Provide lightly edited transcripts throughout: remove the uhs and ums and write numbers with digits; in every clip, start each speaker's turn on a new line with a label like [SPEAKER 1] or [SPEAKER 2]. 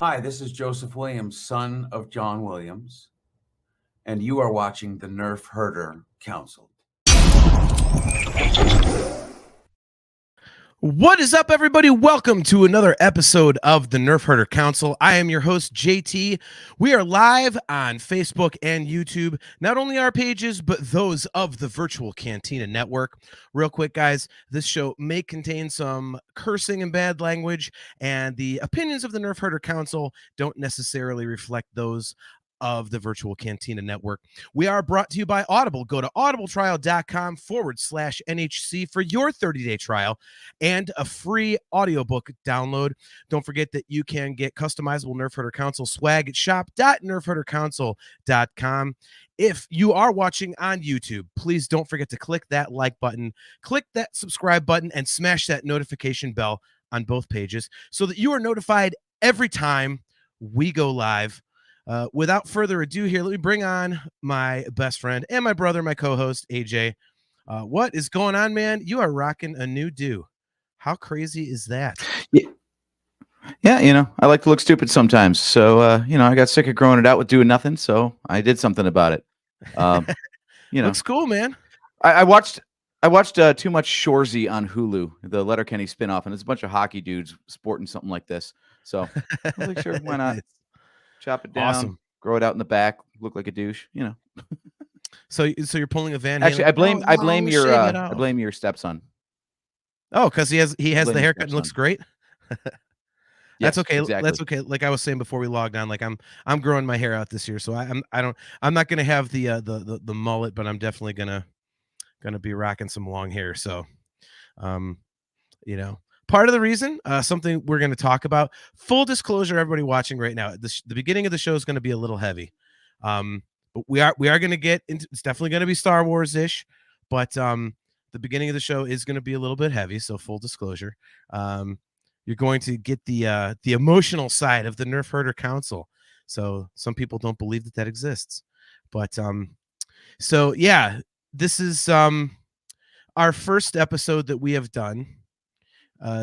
[SPEAKER 1] Hi, this is Joseph Williams, son of John Williams, and you are watching the Nerfherder Council.
[SPEAKER 2] What is up, everybody? Welcome to another episode of the Nerfherder Council. I am your host, JT. We are live on Facebook and YouTube, not only our pages, but those of the Virtual Cantina Network. Real quick, guys, this show may contain some cursing and bad language, and the opinions of the Nerfherder Council don't necessarily reflect those of the Virtual Cantina Network. We are brought to you by Audible. Go to audibletrial.com/NHC for your 30-day trial and a free audiobook download. Don't forget that you can get customizable Nerfherder Council swag at shop.nerfherdercouncil.com. If you are watching on YouTube, please don't forget to click that like button, click that subscribe button, and smash that notification bell on both pages so that you are notified every time we go live. Without further ado here, let me bring on my best friend and my brother, my co-host, AJ. What is going on, man? You are rocking a new do. How crazy is that?
[SPEAKER 3] Yeah, I like to look stupid sometimes. So, I got sick of growing it out with doing nothing, so I did something about it.
[SPEAKER 2] Looks cool, man.
[SPEAKER 3] I watched Too Much Shoresy on Hulu, the Letterkenny spinoff, and there's a bunch of hockey dudes sporting something like this. So I was like, sure, why not? Chop it down,
[SPEAKER 2] awesome.
[SPEAKER 3] Grow it out in the back, look like a douche,
[SPEAKER 2] So you're pulling a Van Halen.
[SPEAKER 3] Actually, I blame your stepson.
[SPEAKER 2] Oh, because he has the haircut and looks great. That's okay.
[SPEAKER 3] Exactly.
[SPEAKER 2] That's okay. Like I was saying before we logged on, like I'm growing my hair out this year, so I'm not gonna have the mullet, but I'm definitely gonna be rocking some long hair. So, part of the reason, something we're going to talk about. Full disclosure, everybody watching right now, the beginning of the show is going to be a little heavy, but we are going to get into. It's definitely going to be Star Wars ish, but the beginning of the show is going to be a little bit heavy. So full disclosure, you're going to get the emotional side of the Nerfherder Council. So some people don't believe that exists, but so yeah, this is our first episode that we have done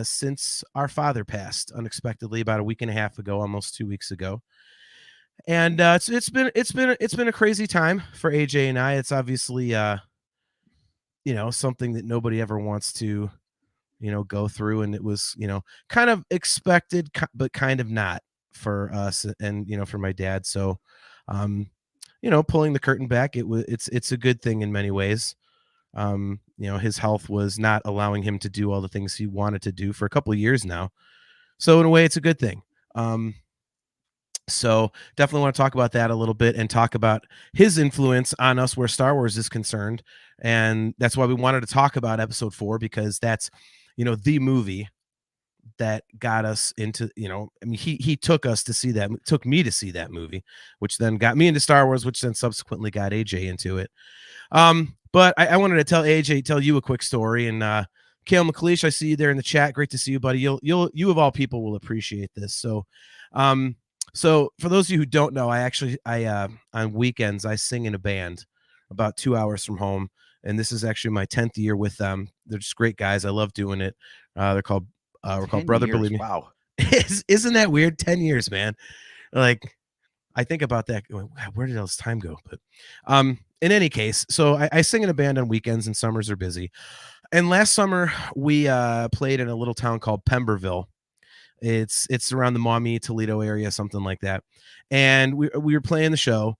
[SPEAKER 2] since our father passed unexpectedly about a week and a half ago, almost 2 weeks ago. And it's been a crazy time for AJ and I. It's obviously something that nobody ever wants to go through, and it was kind of expected but kind of not for us and for my dad. So pulling the curtain back, it's a good thing in many ways. His health was not allowing him to do all the things he wanted to do for a couple of years now. So in a way, it's a good thing. So definitely want to talk about that a little bit and talk about his influence on us where Star Wars is concerned. And that's why we wanted to talk about episode 4, because that's, the movie that got us into, he took us to see that, took me to see that movie, which then got me into Star Wars, which then subsequently got AJ into it. But I wanted to tell you a quick story. And Kale McLeish, I see you there in the chat. Great to see you, buddy. You of all people will appreciate this. So so for those of you who don't know, I on weekends I sing in a band about 2 hours from home, and this is actually my 10th year with them. They're just great guys. I love doing it. We're called Brother Believe Me.
[SPEAKER 3] Wow,
[SPEAKER 2] isn't that weird? 10 years, man. Like I think about that. Where did all this time go? But in any case, so I sing in a band on weekends, and summers are busy. And last summer we played in a little town called Pemberville. It's around the Maumee, Toledo area, something like that. And we were playing the show,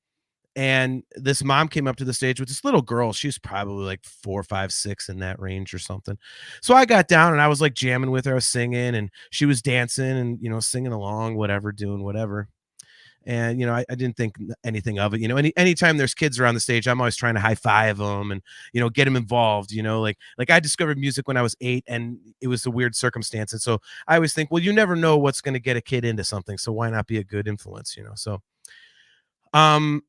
[SPEAKER 2] and this mom came up to the stage with this little girl. She's probably like 4, 5, 6 in that range or something. So I got down and I was like jamming with her. I was singing, and she was dancing and singing along, whatever, doing whatever. And I didn't think anything of it. Anytime there's kids around the stage, I'm always trying to high five them and get them involved. Like I discovered music when I was 8, and it was a weird circumstance. And so I always think, well, you never know what's going to get a kid into something, so why not be a good influence? So after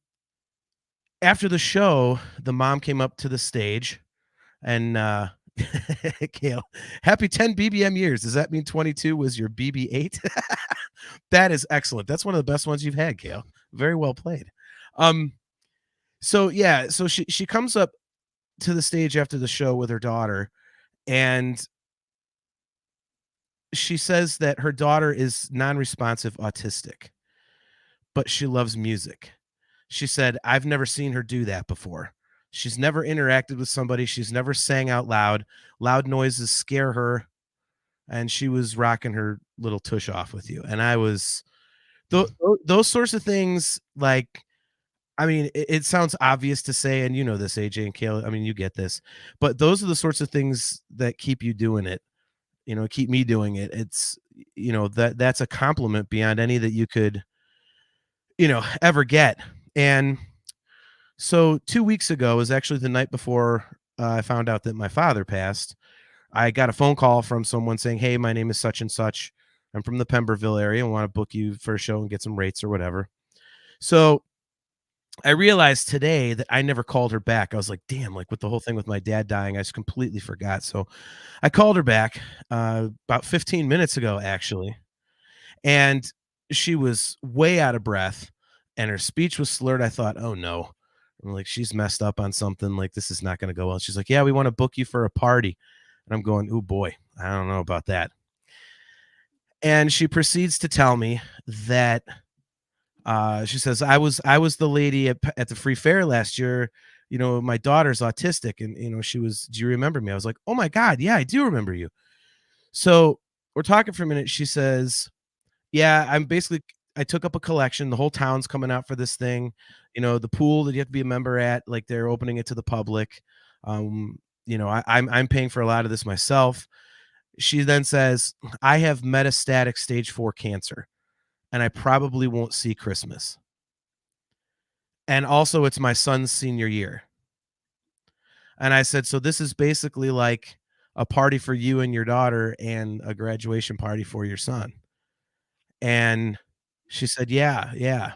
[SPEAKER 2] the show, the mom came up to the stage, and Kale, happy 10 BBM years. Does that mean 22 was your BB8? That is excellent. That's one of the best ones you've had, Kale. Very well played. So yeah, so she comes up to the stage after the show with her daughter, and she says that her daughter is non-responsive autistic, but she loves music. She said, "I've never seen her do that before. She's never interacted with somebody. She's never sang out loud. Loud noises scare her." And she was rocking her little tush off with you. And I was those sorts of things, like, I mean, it sounds obvious to say, and you know this, AJ and Kayla. I mean, you get this, but those are the sorts of things that keep you doing it. Keep me doing it. It's that's a compliment beyond any that you could ever get. And so 2 weeks ago was actually the night before I found out that my father passed. I got a phone call from someone saying, "Hey, my name is such and such. I'm from the Pemberville area and want to book you for a show and get some rates or whatever." So I realized today that I never called her back. I was like, damn, like with the whole thing with my dad dying, I just completely forgot. So I called her back about 15 minutes ago, actually. And she was way out of breath and her speech was slurred. I thought, oh no. I'm like, she's messed up on something. Like, this is not going to go well. She's like, "Yeah, we want to book you for a party." And I'm going, oh boy, I don't know about that. And she proceeds to tell me that she says, I was the lady at the free fair last year. My daughter's autistic, and she was. Do you remember me? I was like, oh my god, yeah, I do remember you. So we're talking for a minute. She says, yeah, I took up a collection. The whole town's coming out for this thing. The pool that you have to be a member at, like they're opening it to the public. I'm paying for a lot of this myself. She then says, I have metastatic stage 4 cancer and I probably won't see Christmas. And also it's my son's senior year. And I said, so this is basically like a party for you and your daughter and a graduation party for your son. And she said, yeah, yeah.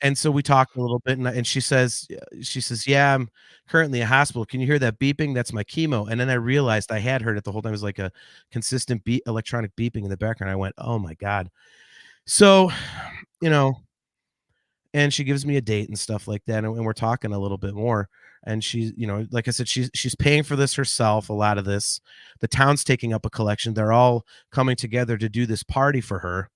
[SPEAKER 2] And so we talked a little bit, and she says, "Yeah, I'm currently in hospital. Can you hear that beeping? That's my chemo." And then I realized I had heard it the whole time. It was like a consistent electronic beeping in the background. I went, "Oh my god." So, you know, and she gives me a date and stuff like that, and we're talking a little bit more. And she's, like I said, she's paying for this herself. A lot of this, the town's taking up a collection. They're all coming together to do this party for her.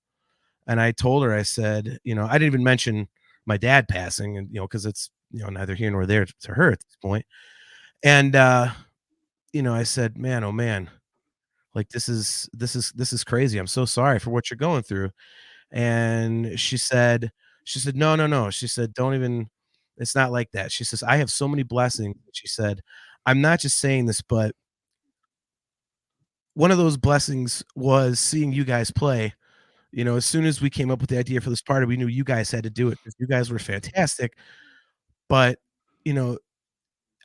[SPEAKER 2] And I told her, I said, I didn't even mention my dad passing, and because it's neither here nor there to her at this point. And I said, man, oh man, like this is crazy. I'm so sorry for what you're going through. And she said, no, no, no. She said, don't even, it's not like that. She says, I have so many blessings. She said, I'm not just saying this, but one of those blessings was seeing you guys play. As soon as we came up with the idea for this party, we knew you guys had to do it because you guys were fantastic. But, you know,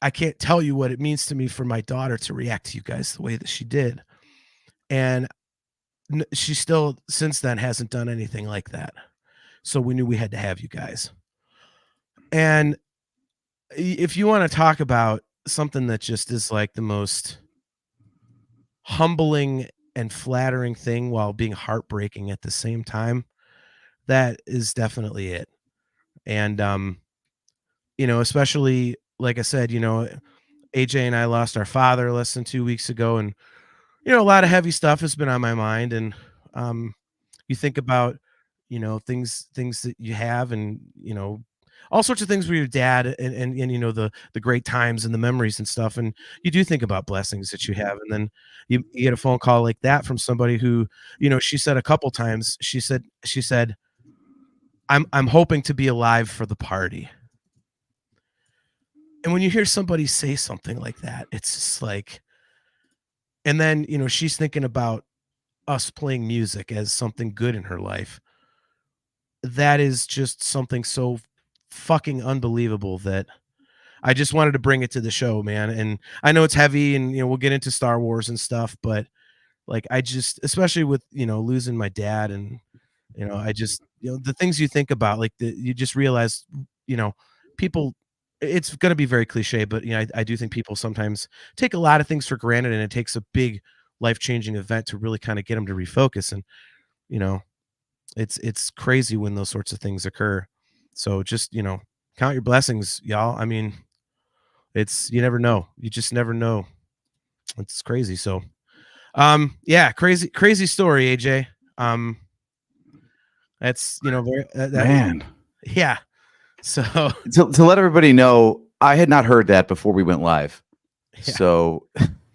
[SPEAKER 2] I can't tell you what it means to me for my daughter to react to you guys the way that she did. And she still, since then, hasn't done anything like that. So we knew we had to have you guys. And if you want to talk about something that just is like the most humbling and flattering thing while being heartbreaking at the same time, that is definitely it. And especially like I said, AJ and I lost our father less than 2 weeks ago, and a lot of heavy stuff has been on my mind. And you think about things that you have, and all sorts of things with your dad, and the great times and the memories and stuff, and you do think about blessings that you have. And then you get a phone call like that from somebody who, she said a couple times, she said I'm hoping to be alive for the party. And when you hear somebody say something like that, it's just like, and then she's thinking about us playing music as something good in her life. That is just something so fucking unbelievable that I just wanted to bring it to the show, man. And I know it's heavy, and we'll get into Star Wars and stuff, but like I just, especially with losing my dad, and I just the things you think about, like you just realize, people. It's going to be very cliche, but I do think people sometimes take a lot of things for granted, and it takes a big life changing event to really kind of get them to refocus. And you know, it's crazy when those sorts of things occur. So just count your blessings, y'all. I mean, you never know. You just never know. It's crazy. So Yeah, crazy story, AJ. That's very
[SPEAKER 3] Man.
[SPEAKER 2] yeah. So
[SPEAKER 3] To let everybody know, I had not heard that before we went live.
[SPEAKER 2] Yeah.
[SPEAKER 3] So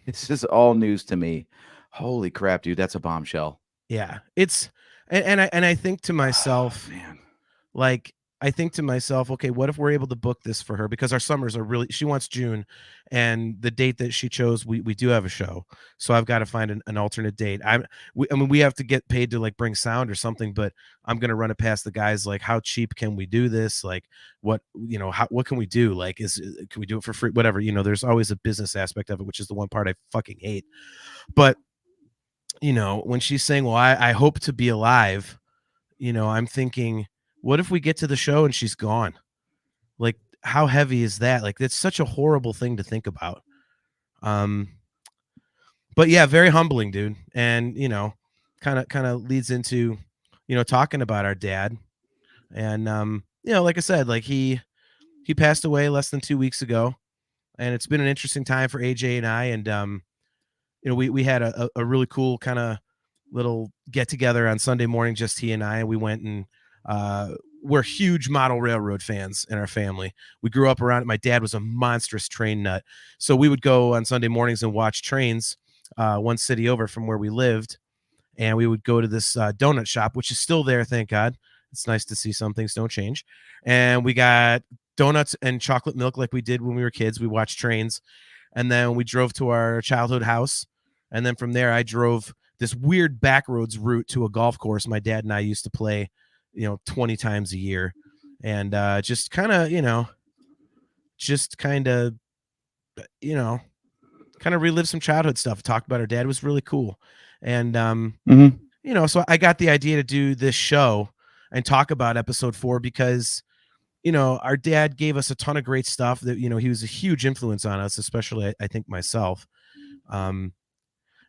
[SPEAKER 3] this is all news to me. Holy crap, dude, that's a bombshell.
[SPEAKER 2] yeah, it's and I think to myself,
[SPEAKER 3] Man.
[SPEAKER 2] like I think to myself, okay, what if we're able to book this for her, because our summers are really, she wants June, and the date that she chose, we do have a show, so I've got to find an alternate date. I mean, we have to get paid to like bring sound or something, but I'm gonna run it past the guys, like how cheap can we do this, like what what can we do, like can we do it for free, whatever, there's always a business aspect of it, which is the one part I fucking hate. But when she's saying, well, I hope to be alive, I'm thinking, what if we get to the show and she's gone? Like, how heavy is that? Like, it's such a horrible thing to think about. But yeah, very humbling, dude. And, kind of leads into, talking about our dad. And, like I said, like he passed away less than 2 weeks ago, and it's been an interesting time for AJ and I. And, we had a really cool kind of little get together on Sunday morning, just he and I. And we went and we're huge model railroad fans in our family. We grew up around it. My dad was a monstrous train nut, so we would go on Sunday mornings and watch trains one city over from where we lived. And we would go to this donut shop, which is still there, thank God. It's nice to see some things don't change. And we got donuts and chocolate milk like we did when we were kids. We watched trains. And then we drove to our childhood house. And then from there, I drove this weird backroads route to a golf course my dad and I used to play, 20 times a year. And just kind of relive some childhood stuff, talk about our dad. It was really cool. And, so I got the idea to do this show and talk about episode 4 because, our dad gave us a ton of great stuff that, he was a huge influence on us, especially I think myself. And,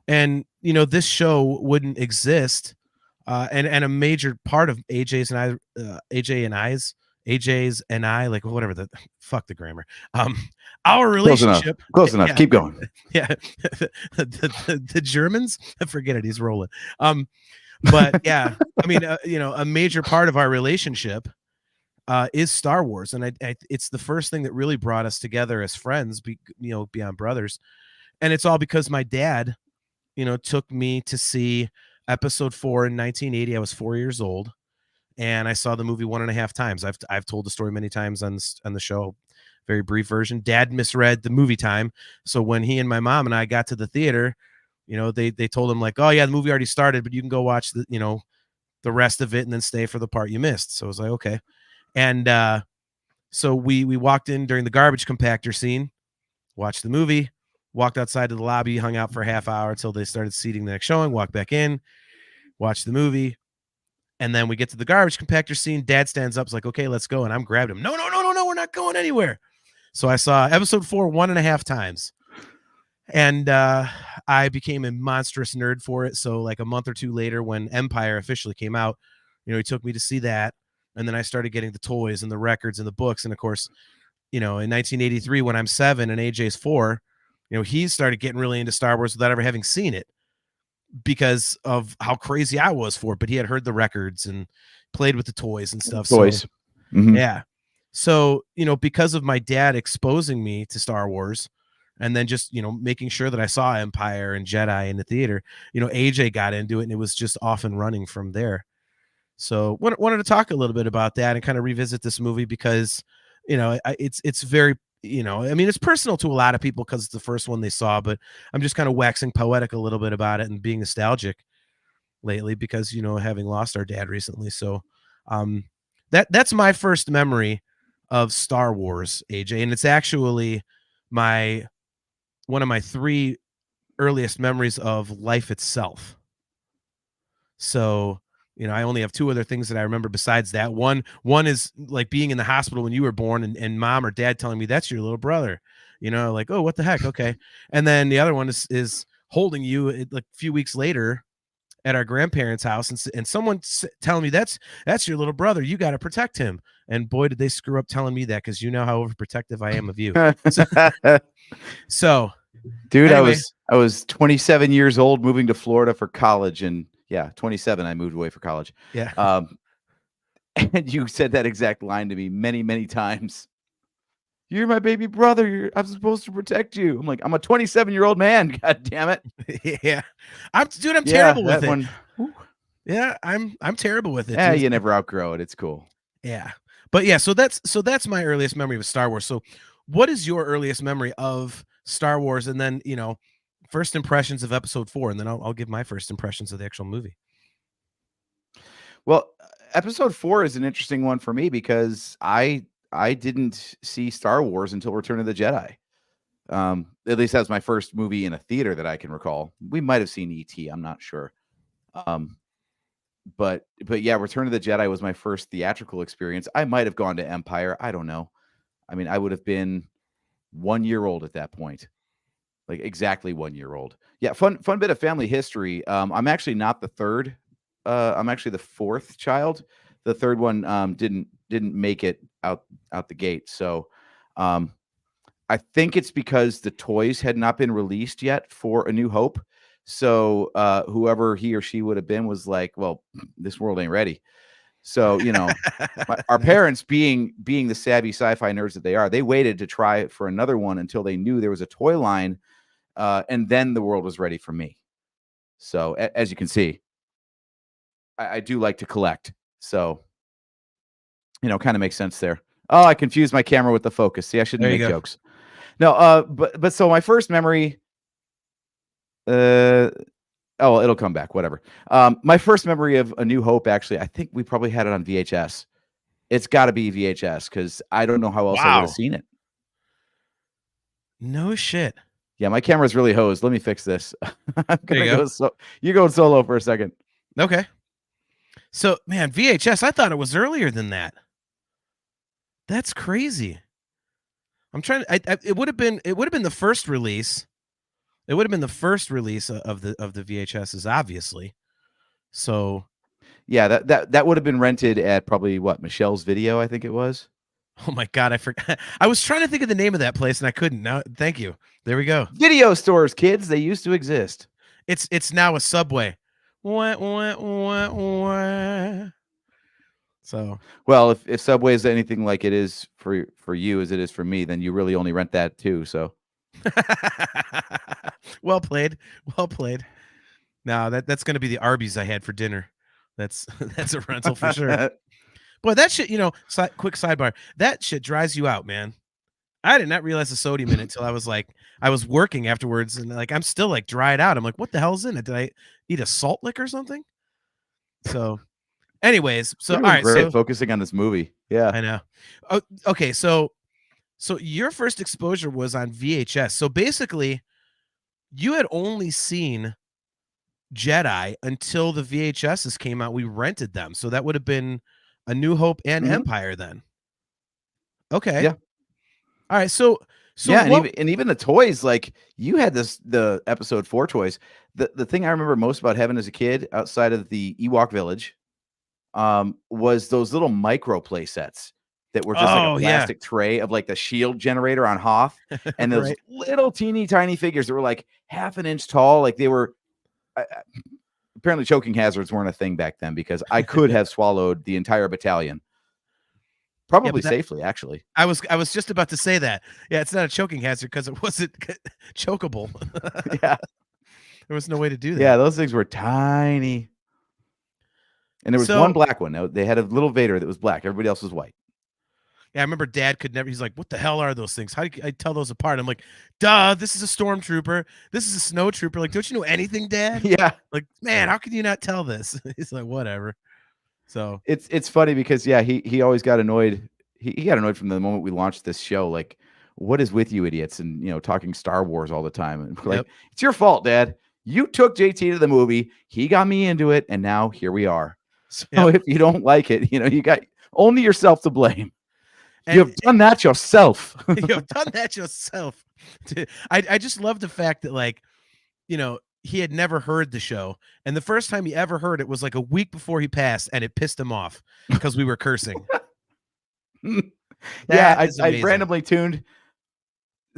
[SPEAKER 2] this show wouldn't exist. And a major part of AJ's and I, like whatever fuck the grammar. Our relationship.
[SPEAKER 3] Close enough.
[SPEAKER 2] Yeah,
[SPEAKER 3] Keep going.
[SPEAKER 2] Yeah. the Germans, forget it. He's rolling. But yeah, I mean, a major part of our relationship is Star Wars. And it's the first thing that really brought us together as friends, beyond brothers. And it's all because my dad, took me to see episode 4 in 1980. I was 4 years old, and I saw the movie 1.5 times. I've told the story many times on the show. Very brief version. Dad misread the movie time, so when he and my mom and I got to the theater, they told him like, oh yeah, the movie already started, but you can go watch the rest of it and then stay for the part you missed. So I was like, okay. And so we walked in during the garbage compactor scene, watched the movie, walked outside to the lobby, hung out for a half hour until they started seating the next showing, walked back in, watched the movie. And then we get to the garbage compactor scene. Dad stands up, is like, okay, let's go. And I'm grabbed him. No, we're not going anywhere. So I saw episode 4 1.5 times. And I became a monstrous nerd for it. So like a month or two later, when Empire officially came out, he took me to see that. And then I started getting the toys and the records and the books. And of course, in 1983, when I'm 7 and AJ's 4, he started getting really into Star Wars without ever having seen it because of how crazy I was for it. But he had heard the records and played with the toys and stuff.
[SPEAKER 3] Toys.
[SPEAKER 2] So,
[SPEAKER 3] Mhm.
[SPEAKER 2] Yeah. So, because of my dad exposing me to Star Wars and then just, making sure that I saw Empire and Jedi in the theater, AJ got into it and it was just off and running from there. So wanted to talk a little bit about that and kind of revisit this movie because, it's very, I mean, it's personal to a lot of people because it's the first one they saw, but I'm just kind of waxing poetic a little bit about it and being nostalgic lately because, having lost our dad recently. So that's my first memory of Star Wars, AJ. And it's actually one of my 3 earliest memories of life itself. So, I only have 2 other things that I remember besides that. One is like being in the hospital when you were born and mom or dad telling me that's your little brother, like, oh, what the heck? Okay. And then the other one is holding you like a few weeks later at our grandparents' house and someone telling me that's your little brother. You got to protect him. And boy, did they screw up telling me that, because how overprotective I am of you. So
[SPEAKER 3] Dude,
[SPEAKER 2] anyway.
[SPEAKER 3] I was 27 years old, moving to Florida for college, and 27. I moved away for college.
[SPEAKER 2] Yeah.
[SPEAKER 3] And you said that exact line to me many, many times. You're my baby brother. I'm supposed to protect you. I'm like, I'm a 27-year-old man. God damn it.
[SPEAKER 2] Yeah. I'm terrible with
[SPEAKER 3] that
[SPEAKER 2] it.
[SPEAKER 3] one. Whew.
[SPEAKER 2] Yeah, I'm terrible with it.
[SPEAKER 3] Yeah,
[SPEAKER 2] dude.
[SPEAKER 3] you never outgrow it. It's cool.
[SPEAKER 2] Yeah. But yeah, so that's my earliest memory of Star Wars. So what is your earliest memory of Star Wars? And then, first impressions of episode 4, and then I'll give my first impressions of the actual movie.
[SPEAKER 3] Well, episode 4 is an interesting one for me because I didn't see Star Wars until Return of the Jedi. At least that's my first movie in a theater that I can recall. We might have seen E.T., I'm not sure. But yeah, Return of the Jedi was my first theatrical experience. I might have gone to Empire. I don't know. I mean, I would have been 1 year old at that point. Like exactly 1 year old. Yeah, fun bit of family history. I'm actually not the third. I'm actually the fourth child. The third one didn't make it out the gate. So I think it's because the toys had not been released yet for A New Hope. So whoever he or she would have been was like, well, this world ain't ready. So, our parents being the savvy sci-fi nerds that they are, they waited to try for another one until they knew there was a toy line. And then the world was ready for me. So as you can see, I do like to collect. So, kind of makes sense there. Oh, I confused my camera with the focus. See, I shouldn't make jokes. No, but so my first memory, it'll come back, whatever. My first memory of A New Hope, actually, I think we probably had it on VHS. It's got to be VHS because I don't know how else I would have seen it.
[SPEAKER 2] No shit.
[SPEAKER 3] Yeah, my camera's really hosed. Let me fix this. I'm gonna
[SPEAKER 2] go.
[SPEAKER 3] You're going solo for a second.
[SPEAKER 2] Okay. So, man, VHS, I thought it was earlier than that. That's crazy. I'm trying to, it would have been the first release. It would have been the first release of the VHSs, obviously. So,
[SPEAKER 3] yeah, that would have been rented at probably Michelle's Video, I think it was.
[SPEAKER 2] Oh my God, I forgot. I was trying to think of the name of that place and I couldn't. Now, thank you. There we go.
[SPEAKER 3] Video stores, kids. They used to exist.
[SPEAKER 2] It's now a Subway. Wah, wah, wah, wah. So,
[SPEAKER 3] well, if Subway is anything like it is for you as it is for me, then you really only rent that too. So,
[SPEAKER 2] well played. Now that's going to be the Arby's I had for dinner. That's a rental for sure. Boy, that shit, quick sidebar. That shit dries you out, man. I did not realize the sodium in it until I was working afterwards, and I'm still dried out. I'm like, what the hell's in it? Did I eat a salt lick or something? So, anyways, so all right, so
[SPEAKER 3] focusing on this movie. Yeah,
[SPEAKER 2] I know. Oh, okay, so your first exposure was on VHS. So basically, you had only seen Jedi until the VHSs came out. We rented them, so that would have been A New Hope and Empire then. Okay.
[SPEAKER 3] Yeah.
[SPEAKER 2] All right. So
[SPEAKER 3] yeah, and even the toys, you had the episode 4 toys. The thing I remember most about having as a kid outside of the Ewok Village was those little micro play sets that were just a plastic tray of the shield generator on Hoth, and those little teeny tiny figures that were half an inch tall. They were apparently choking hazards weren't a thing back then because I could have swallowed the entire battalion. Probably safely, actually.
[SPEAKER 2] I was just about to say that. Yeah, it's not a choking hazard because it wasn't chokeable.
[SPEAKER 3] Yeah.
[SPEAKER 2] There was no way to do that.
[SPEAKER 3] Yeah, those things were tiny. And there was one black one. Now, they had a little Vader that was black. Everybody else was white.
[SPEAKER 2] Yeah, I remember Dad could never. He's like, "What the hell are those things? How do I tell those apart?" I'm like, "Duh, this is a stormtrooper. This is a snow trooper. Don't you know anything, Dad?"
[SPEAKER 3] Yeah.
[SPEAKER 2] Man, how can you not tell this? He's like, "Whatever." So
[SPEAKER 3] it's funny because he always got annoyed. He got annoyed from the moment we launched this show. What is with you idiots? And talking Star Wars all the time. And we're it's your fault, Dad. You took JT to the movie. He got me into it, and now here we are. So if you don't like it, you got only yourself to blame. You've done that yourself.
[SPEAKER 2] You've done that yourself. I just love the fact that he had never heard the show, and the first time he ever heard it was a week before he passed, and it pissed him off because we were cursing.
[SPEAKER 3] Yeah, I randomly tuned.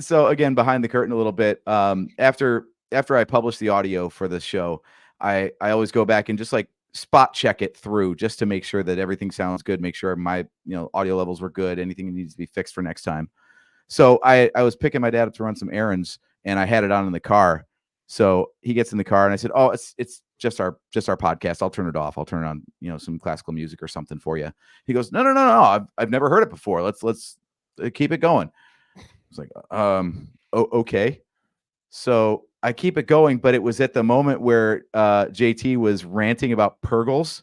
[SPEAKER 3] So again, behind the curtain a little bit. After after I publish the audio for the show, I always go back and just like spot check it through just to make sure that everything sounds good, make sure my audio levels were good, anything that needs to be fixed for next time. So I was picking my dad up to run some errands, and I had it on in the car. So he gets in the car, and I said, "Oh, it's just our podcast. I'll turn it off. I'll turn on some classical music or something for you." He goes, "No. I've never heard it before. Let's keep it going." I was like, okay." So I keep it going, but it was at the moment where JT was ranting about Purgles.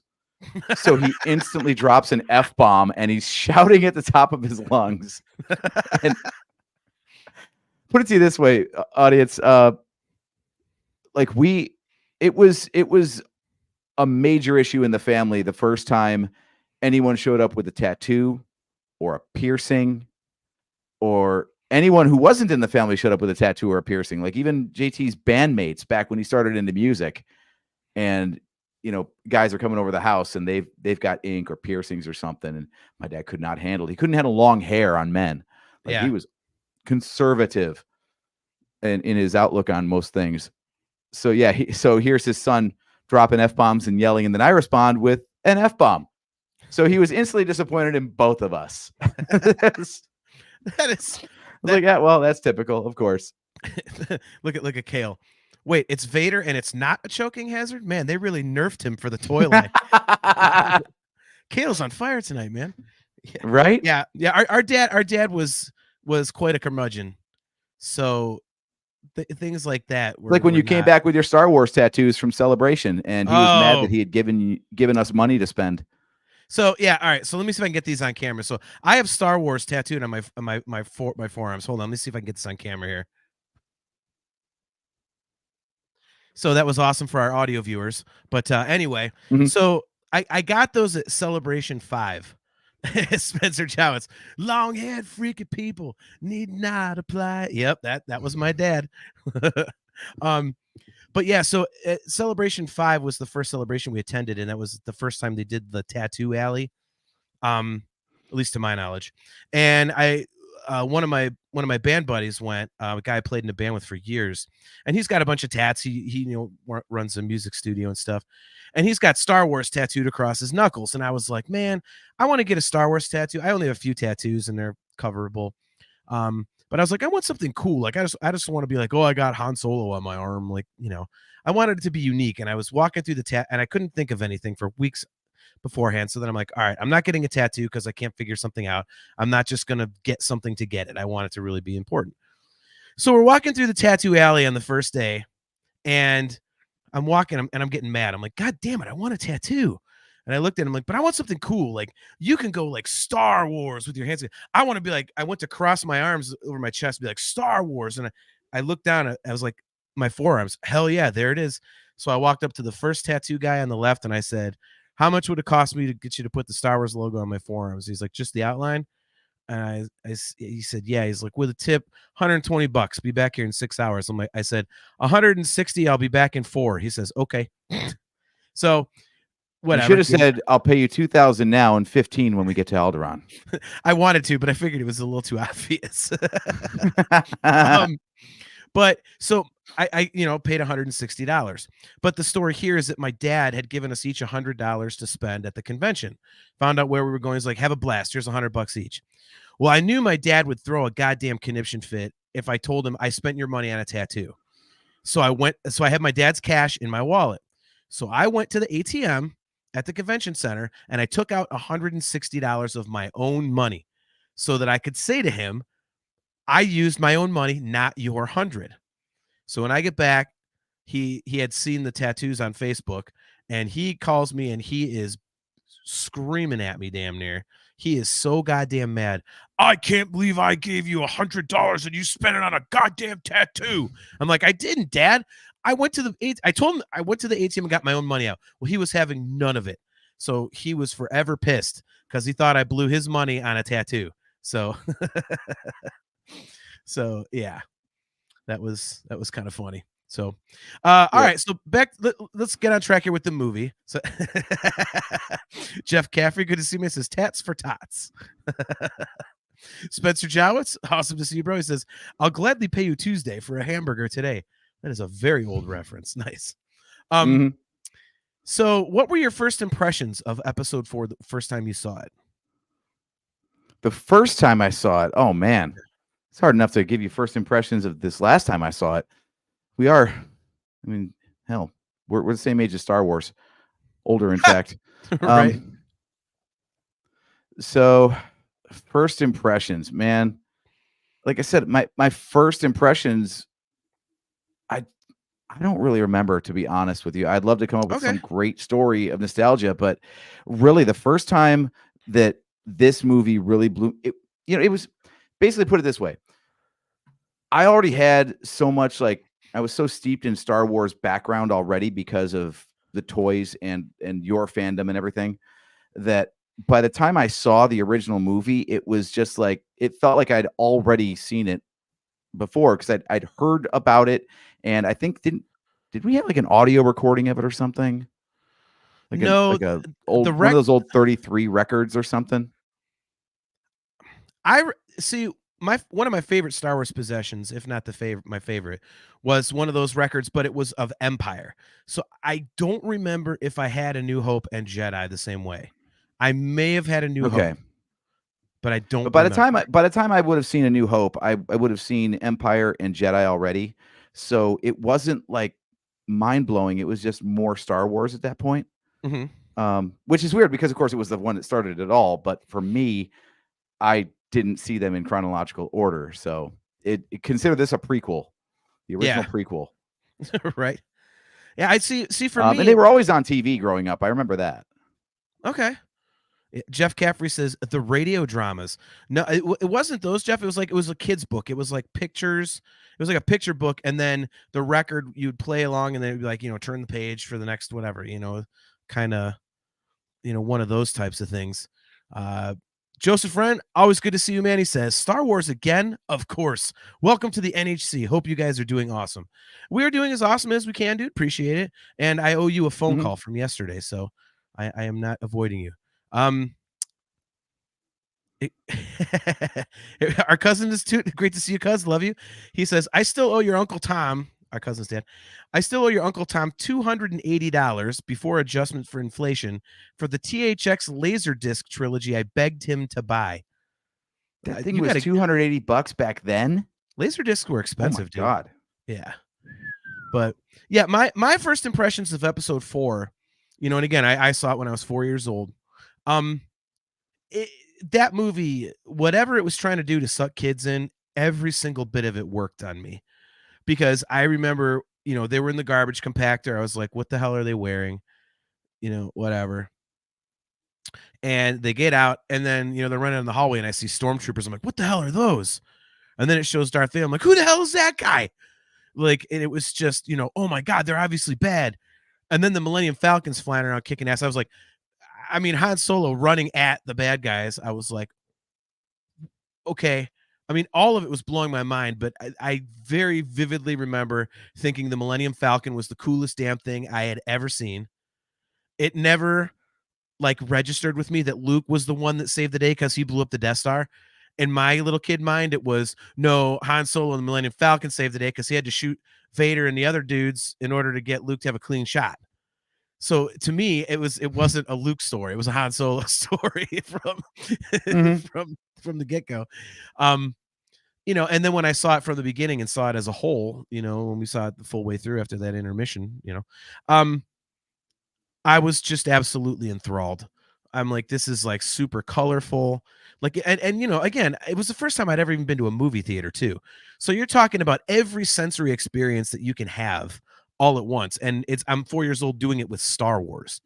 [SPEAKER 3] So he instantly drops an F-bomb, and he's shouting at the top of his lungs. And put it to you this way, audience, it was a major issue in the family the first time anyone showed up with a tattoo or a piercing, or anyone who wasn't in the family showed up with a tattoo or a piercing. Like even JT's bandmates back when he started into music, and guys are coming over the house and they've got ink or piercings or something, and my dad could not handle it. He couldn't handle long hair on men. He was conservative in his outlook on most things. So so here's his son dropping F-bombs and yelling, and then I respond with an F-bomb. So he was instantly disappointed in both of us. Like, yeah, well, that's typical, of course.
[SPEAKER 2] Look at Kale. Wait, it's Vader and it's not a choking hazard? Man, they really nerfed him for the toy line. Kale's on fire tonight, man.
[SPEAKER 3] Yeah. Right?
[SPEAKER 2] Yeah. Our dad was quite a curmudgeon. So things like that
[SPEAKER 3] were, like when you came back with your Star Wars tattoos from Celebration, and he was mad that he had given us money to spend.
[SPEAKER 2] So yeah, all right. So let me see if I can get these on camera. So I have Star Wars tattooed on my forearms. Hold on, let me see if I can get this on camera here. So that was awesome for our audio viewers. But anyway, so I got those at Celebration 5. Spencer Jowitz, long-haired freaky people need not apply. Yep, that was my dad. But yeah, so Celebration 5 was the first celebration we attended, and that was the first time they did the tattoo alley, at least to my knowledge. And one of my band buddies went, a guy I played in a band with for years, and he's got a bunch of tats. He runs a music studio and stuff, and he's got Star Wars tattooed across his knuckles. And I was like, man, I want to get a Star Wars tattoo. I only have a few tattoos, and they're coverable. But I was like, I want something cool. Like I just want to be like, oh, I got Han Solo on my arm. Like, I wanted it to be unique. And I was walking through and I couldn't think of anything for weeks beforehand. So then I'm like, all right, I'm not getting a tattoo because I can't figure something out. I'm not just going to get something to get it. I want it to really be important. So we're walking through the tattoo alley on the first day, and I'm walking and I'm getting mad. I'm like, God damn it, I want a tattoo. And I looked at him like, but I want something cool. Like you can go like Star Wars with your hands. I want to be like, I went to cross my arms over my chest, be like Star Wars. And I looked down, I was like, my forearms, hell yeah, there it is. So I walked up to the first tattoo guy on the left, and I said, how much would it cost me to get you to put the Star Wars logo on my forearms? He's like, just the outline. And he said, yeah. He's like, with a tip, $120. Be back here in 6 hours. I said, 160. I'll be back in 4. He says, okay. So whatever.
[SPEAKER 3] You should have said, I'll pay you $2,000 now and $15 when we get to Alderaan.
[SPEAKER 2] I wanted to, but I figured it was a little too obvious. But so I paid $160. But the story here is that my dad had given us each $100 to spend at the convention. Found out where we were going. He's like, have a blast. Here's $100 each. Well, I knew my dad would throw a goddamn conniption fit if I told him I spent your money on a tattoo. So I had my dad's cash in my wallet. So I went to the ATM at the convention center, and I took out $160 of my own money so that I could say to him, I used my own money, not your 100. So when I get back, he had seen the tattoos on Facebook, and he calls me, and he is screaming at me damn near. He is so goddamn mad. I can't believe I gave you $100 and you spent it on a goddamn tattoo. I'm like, I didn't, Dad. I told him I went to the ATM and got my own money out. Well, he was having none of it. So he was forever pissed because he thought I blew his money on a tattoo. So so yeah, that was kind of funny. So all right, so let's get on track here with the movie. So Jeff Caffrey, good to see me. It says tats for tots. Spencer Jowitz, awesome to see you, bro. He says, I'll gladly pay you Tuesday for a hamburger today. That is a very old reference. Nice.
[SPEAKER 3] Mhm.
[SPEAKER 2] So what were your first impressions of episode 4 the first time you saw it?
[SPEAKER 3] The first time I saw it, oh man, it's hard enough to give you first impressions of this last time I saw it. We are, I mean, hell, we're the same age as Star Wars, older in fact.
[SPEAKER 2] Right.
[SPEAKER 3] So first impressions, man. Like I said, my first impressions, I I don't really remember, to be honest with you. I'd love to come up with some
[SPEAKER 2] Okay.
[SPEAKER 3] great story of nostalgia, but really the first time that this movie really blew it, it was basically, put it this way. I already had so much, like, I was so steeped in Star Wars background already because of the toys and your fandom and everything, that by the time I saw the original movie, it was just like it felt like I'd already seen it before because I'd heard about it, and I think did we have like an audio recording of it or something?
[SPEAKER 2] No,
[SPEAKER 3] Like a
[SPEAKER 2] the
[SPEAKER 3] old one of
[SPEAKER 2] rec
[SPEAKER 3] those old 33 records or something?
[SPEAKER 2] see my one of my favorite Star Wars possessions, if not the favorite, my favorite, was one of those records, but it was of Empire. So I don't remember if I had A New Hope and Jedi the same way. I may have had A New
[SPEAKER 3] Okay.
[SPEAKER 2] Hope, but I don't
[SPEAKER 3] But by the
[SPEAKER 2] remember.
[SPEAKER 3] time I would have seen A New Hope, I would have seen Empire and Jedi already. So it wasn't like mind blowing. It was just more Star Wars at that point.
[SPEAKER 2] Mhm.
[SPEAKER 3] Which is weird because of course it was the one that started it all. But for me, I didn't see them in chronological order. So consider this a prequel, the original
[SPEAKER 2] Yeah.
[SPEAKER 3] prequel.
[SPEAKER 2] Right. Yeah, I see for
[SPEAKER 3] And
[SPEAKER 2] me.
[SPEAKER 3] they were always on TV growing up. I remember that.
[SPEAKER 2] Okay. Jeff Caffrey says the radio dramas. No, it wasn't those, Jeff. It was a kid's book. It was like pictures. It was like a picture book, and then the record you'd play along, and then it'd be like, turn the page for the next whatever, kind of, one of those types of things. Joseph Wren, always good to see you, man. He says, Star Wars again? Of course. Welcome to the NHC. Hope you guys are doing awesome. We are doing as awesome as we can, dude. Appreciate it. And I owe you a phone call from yesterday, so I am not avoiding you. Our cousin is too great to see you, cuz. Love you. He says, I still owe your Uncle Tom, our cousin's dad. I still owe your Uncle Tom $280 before adjustment for inflation for the THX Laserdisc trilogy I begged him to buy.
[SPEAKER 3] That thing was $280 back then.
[SPEAKER 2] Laserdiscs were
[SPEAKER 3] Oh my
[SPEAKER 2] expensive, dude.
[SPEAKER 3] God.
[SPEAKER 2] Yeah. But yeah, my first impressions of episode 4, and again, I saw it when I was 4 years old. That movie, whatever it was trying to do to suck kids in, every single bit of it worked on me. Because I remember, they were in the garbage compactor. I was like, what the hell are they wearing? Whatever. And they get out, and then, they're running in the hallway, and I see stormtroopers. I'm like, what the hell are those? And then it shows Darth Vader. I'm like, who the hell is that guy? Like, and it was just, oh my God, they're obviously bad. And then the Millennium Falcon's flying around kicking ass. I was like, Han Solo running at the bad guys. I was like, okay. I mean, all of it was blowing my mind, but I very vividly remember thinking the Millennium Falcon was the coolest damn thing I had ever seen. It never registered with me that Luke was the one that saved the day because he blew up the Death Star. In my little kid mind, it was no, Han Solo and the Millennium Falcon saved the day because he had to shoot Vader and the other dudes in order to get Luke to have a clean shot. So to me, it wasn't a Luke story; it was a Han Solo story from the get go. And then when I saw it from the beginning and saw it as a whole, when we saw it the full way through after that intermission, I was just absolutely enthralled. I'm like, this is like super colorful. Like, and again, it was the first time I'd ever even been to a movie theater too. So you're talking about every sensory experience that you can have all at once. And I'm 4 years old doing it with Star Wars.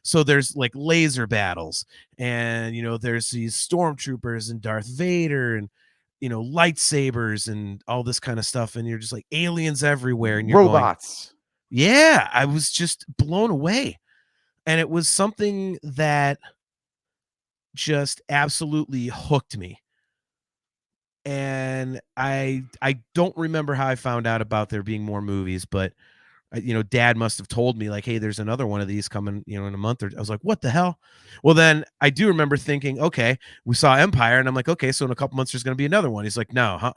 [SPEAKER 2] So there's like laser battles, and there's these stormtroopers and Darth Vader and lightsabers and all this kind of stuff, and you're just like aliens everywhere, and you're
[SPEAKER 3] robots.
[SPEAKER 2] Going, yeah, I was just blown away. And it was something that just absolutely hooked me. And I don't remember how I found out about there being more movies, but Dad must have told me like, hey, there's another one of these coming, in a month. Or I was like, what the hell? Well, then I do remember thinking, okay, we saw Empire, and I'm like, okay, so in a couple months there's going to be another one. He's like, no,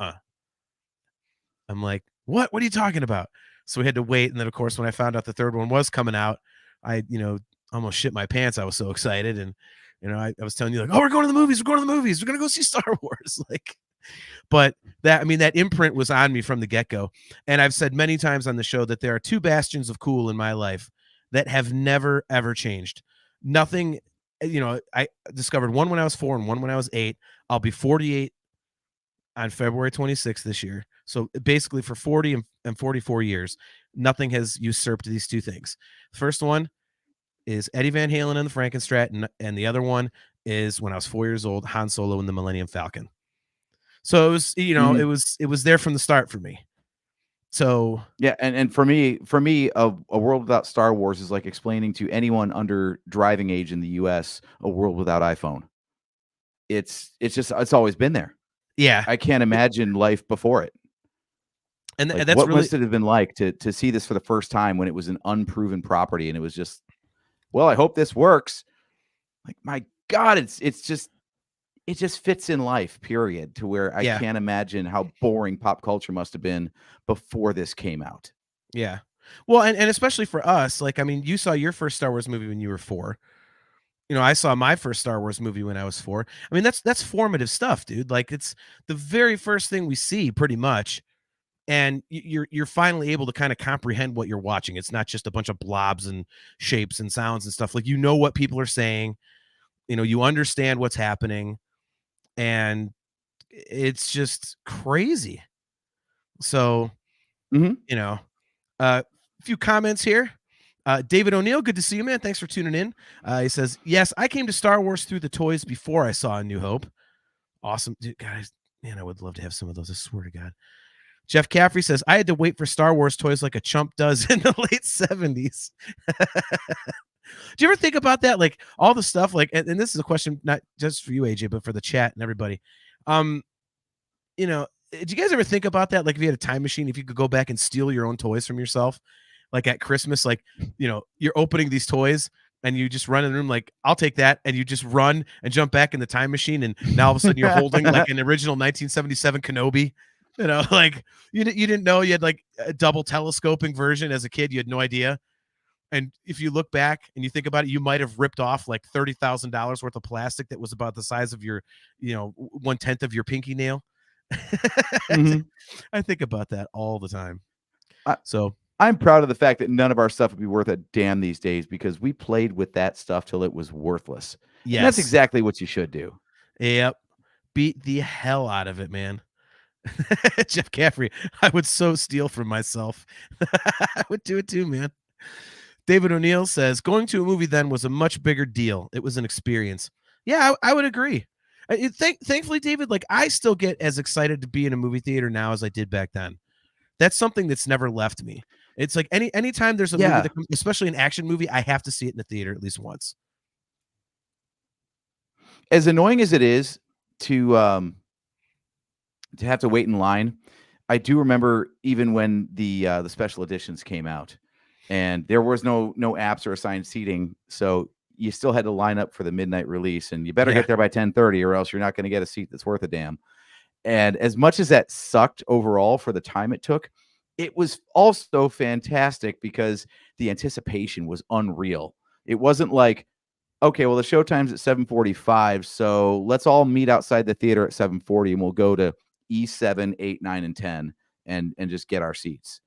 [SPEAKER 2] I'm like, what are you talking about? So we had to wait. And then, of course, when I found out the third one was coming out, I, almost shit my pants. I was so excited. And, I was telling you, like, oh, we're going to the movies. We're going to the movies. We're going to go see Star Wars. Like, but that imprint was on me from the get-go. And I've said many times on the show that there are two bastions of cool in my life that have never, ever changed. Nothing, I discovered one when I was 4 and one when I was 8. I'll be 48 on February 26th this year. So basically for 40 and 44 years, nothing has usurped these two things. First one is Eddie Van Halen and the Frankenstrat, and the other one is when I was 4 years old, Han Solo and the Millennium Falcon. So it was, it was there from the start for me. So
[SPEAKER 3] yeah, and for me, a world without Star Wars is like explaining to anyone under driving age in the U.S. a world without iPhone. It's always been there.
[SPEAKER 2] Yeah,
[SPEAKER 3] I can't imagine life before it.
[SPEAKER 2] And
[SPEAKER 3] like,
[SPEAKER 2] that's
[SPEAKER 3] what
[SPEAKER 2] really,
[SPEAKER 3] must it have been like to see this for the first time when it was an unproven property and it was just, well, I hope this works. Like, my God, it just fits in life, period, to where I can't imagine how boring pop culture must have been before this came out.
[SPEAKER 2] Yeah. Well, and especially for us, like, I mean, you saw your first Star Wars movie when you were 4. I saw my first Star Wars movie when I was 4. I mean, that's formative stuff, dude. Like, it's the very first thing we see pretty much. And you're finally able to kind of comprehend what you're watching. It's not just a bunch of blobs and shapes and sounds and stuff. Like, what people are saying, you understand what's happening, and it's just crazy. So, a few comments here. David O'Neill, good to see you, man. Thanks for tuning in. He says, yes, I came to Star Wars through the toys before I saw A New Hope. Awesome. Dude, guys, man, I would love to have some of those. I swear to God. Jeff Caffrey says, I had to wait for Star Wars toys like a chump does in the late 70s. Do you ever think about that? Like, all the stuff, like, and this is a question not just for you, AJ, but for the chat and everybody. Do you guys ever think about that? Like, if you had a time machine, if you could go back and steal your own toys from yourself, like at Christmas, like, you're opening these toys and you just run in the room, like, I'll take that. And you just run and jump back in the time machine. And now all of a sudden you're holding like an original 1977 Kenobi. Like, you didn't know you had like a double telescoping version as a kid. You had no idea. And if you look back and you think about it, you might have ripped off like $30,000 worth of plastic that was about the size of your, 1/10 of your pinky nail.
[SPEAKER 3] Mm-hmm.
[SPEAKER 2] I think about that all the time. So
[SPEAKER 3] I'm proud of the fact that none of our stuff would be worth a damn these days because we played with that stuff till it was worthless. Yes. And that's exactly what you should do.
[SPEAKER 2] Yep. Beat the hell out of it, man. Jeff Caffrey, I would so steal from myself. I would do it too, man. David O'Neill says, going to a movie then was a much bigger deal. It was an experience. Yeah, I would agree. Thankfully, David, like, I still get as excited to be in a movie theater now as I did back then. That's something that's never left me. It's like anytime there's a movie that comes, especially an action movie, I have to see it in the theater at least once.
[SPEAKER 3] As annoying as it is to have to wait in line, I do remember even when the special editions came out, and there was no apps or assigned seating, so you still had to line up for the midnight release, and you better get there by 10:30 or else you're not going to get a seat that's worth a damn. And as much as that sucked overall for the time it took, it was also fantastic because the anticipation was unreal. It wasn't like, okay, well, the show time's at 7:45, so let's all meet outside the theater at 7:40 and we'll go to E7, 8, 9, and 10 and just get our seats.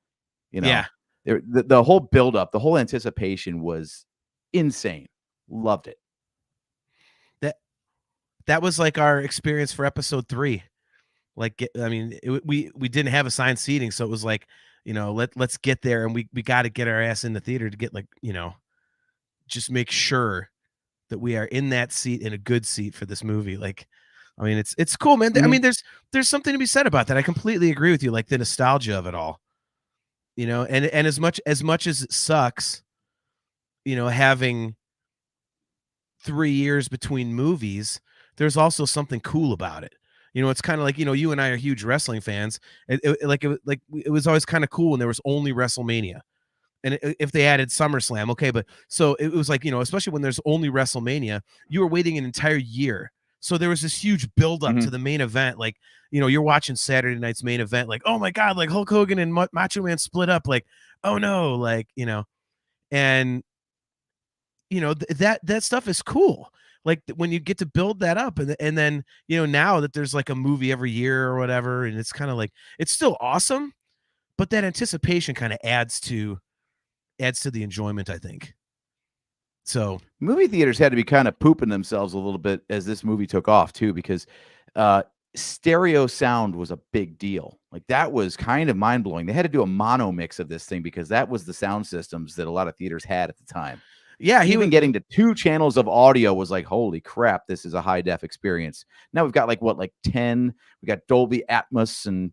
[SPEAKER 2] Yeah.
[SPEAKER 3] The whole buildup, the whole anticipation was insane. Loved it.
[SPEAKER 2] That was like our experience for episode 3. Like, I mean, we didn't have assigned seating, so it was like, let's get there, and we got to get our ass in the theater to get, like, just make sure that we are in that seat, in a good seat for this movie. Like, I mean, it's cool, man. Mm-hmm. I mean, there's something to be said about that. I completely agree with you. Like, the nostalgia of it all, and as much as it sucks, having 3 years between movies, there's also something cool about it. It's kind of like, you and I are huge wrestling fans. It was always kind of cool when there was only WrestleMania. And if they added SummerSlam, okay. But so it was like, especially when there's only WrestleMania, you were waiting an entire year So there was this huge buildup
[SPEAKER 3] Mhm.
[SPEAKER 2] to the main event. Like, you're watching Saturday night's main event, like, oh my God, like Hulk Hogan and Macho Man split up. Like, oh no, like, and that stuff is cool. Like when you get to build that up, and then now that there's like a movie every year or whatever, and it's kind of like it's still awesome, but that anticipation kind of adds to the enjoyment, I think. So
[SPEAKER 3] Movie theaters had to be kind of pooping themselves a little bit as this movie took off too, because stereo sound was a big deal. Like that was kind of mind blowing. They had to do a mono mix of this thing because that was the sound systems that a lot of theaters had at the time.
[SPEAKER 2] yeah,
[SPEAKER 3] Even getting to 2 channels of audio was like, holy crap, this is a high def experience. Now we've got like 10. We got Dolby Atmos and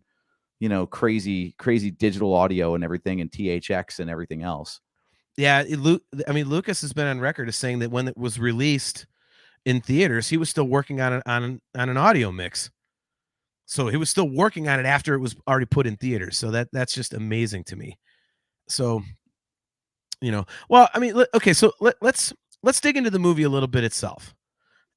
[SPEAKER 3] crazy digital audio and everything, and THX and everything else.
[SPEAKER 2] Yeah, Lucas has been on record as saying that when it was released in theaters, he was still working on an audio mix. So he was still working on it after it was already put in theaters. So that's just amazing to me. So, well, I mean, okay, so let's dig into the movie a little bit itself.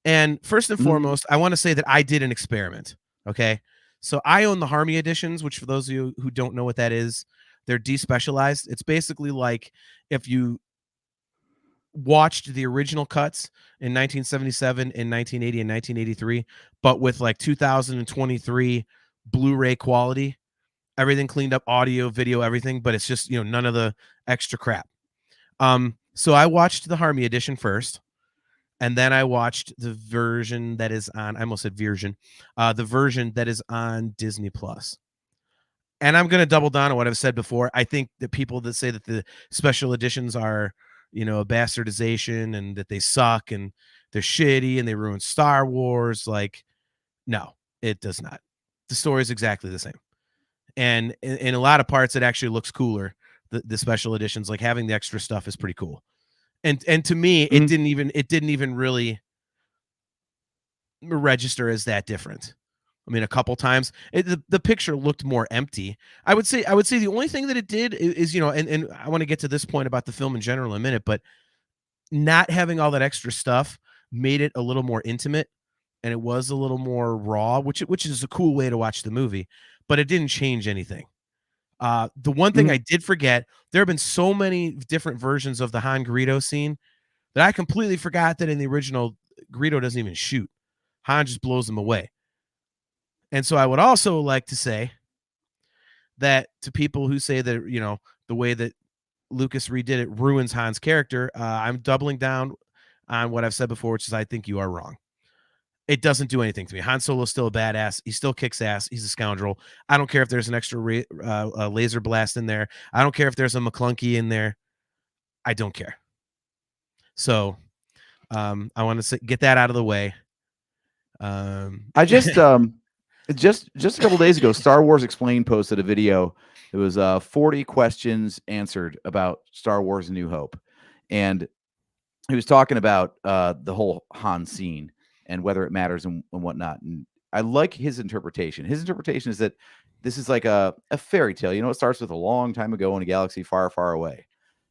[SPEAKER 2] And first and foremost, I want to say that I did an experiment. Okay, so I own the Harmy editions, which for those of you who don't know what that is, they're despecialized. It's basically like if you watched the original cuts in 1977, in 1980, and 1983, but with like 2023 Blu-ray quality, everything cleaned up, audio, video, everything, but it's just none of the extra crap. So I watched the Harmy edition first, and then I watched the version that is on, I almost said version, the version that is on Disney Plus. And I'm going to double down on what I've said before. I think that people that say that the special editions are, a bastardization and that they suck and they're shitty and they ruin Star Wars, like, no, it does not. The story is exactly the same. And in a lot of parts, it actually looks cooler. The special editions, like having the extra stuff, is pretty cool. And to me, it didn't even really register as that different. I mean, a couple times the picture looked more empty. I would say the only thing that it did is and I want to get to this point about the film in general in a minute, but not having all that extra stuff made it a little more intimate, and it was a little more raw, which is a cool way to watch the movie, but it didn't change anything. The one thing I did forget, there have been so many different versions of the Han Greedo scene that I completely forgot that in the original, Greedo doesn't even shoot. Han just blows them away. And so I would also like to say that to people who say that, the way that Lucas redid it ruins Han's character, I'm doubling down on what I've said before, which is I think you are wrong. It doesn't do anything to me. Han Solo's still a badass. He still kicks ass. He's a scoundrel. I don't care if there's an extra laser blast in there. I don't care if there's a McClunky in there. I don't care. So I want to get that out of the way.
[SPEAKER 3] I just just a couple days ago, Star Wars Explained posted a video. It was 40 questions answered about Star Wars: A New Hope, and he was talking about the whole Han scene and whether it matters and whatnot. And I like his interpretation. His interpretation is that this is like a fairy tale. It starts with a long time ago in a galaxy far, far away.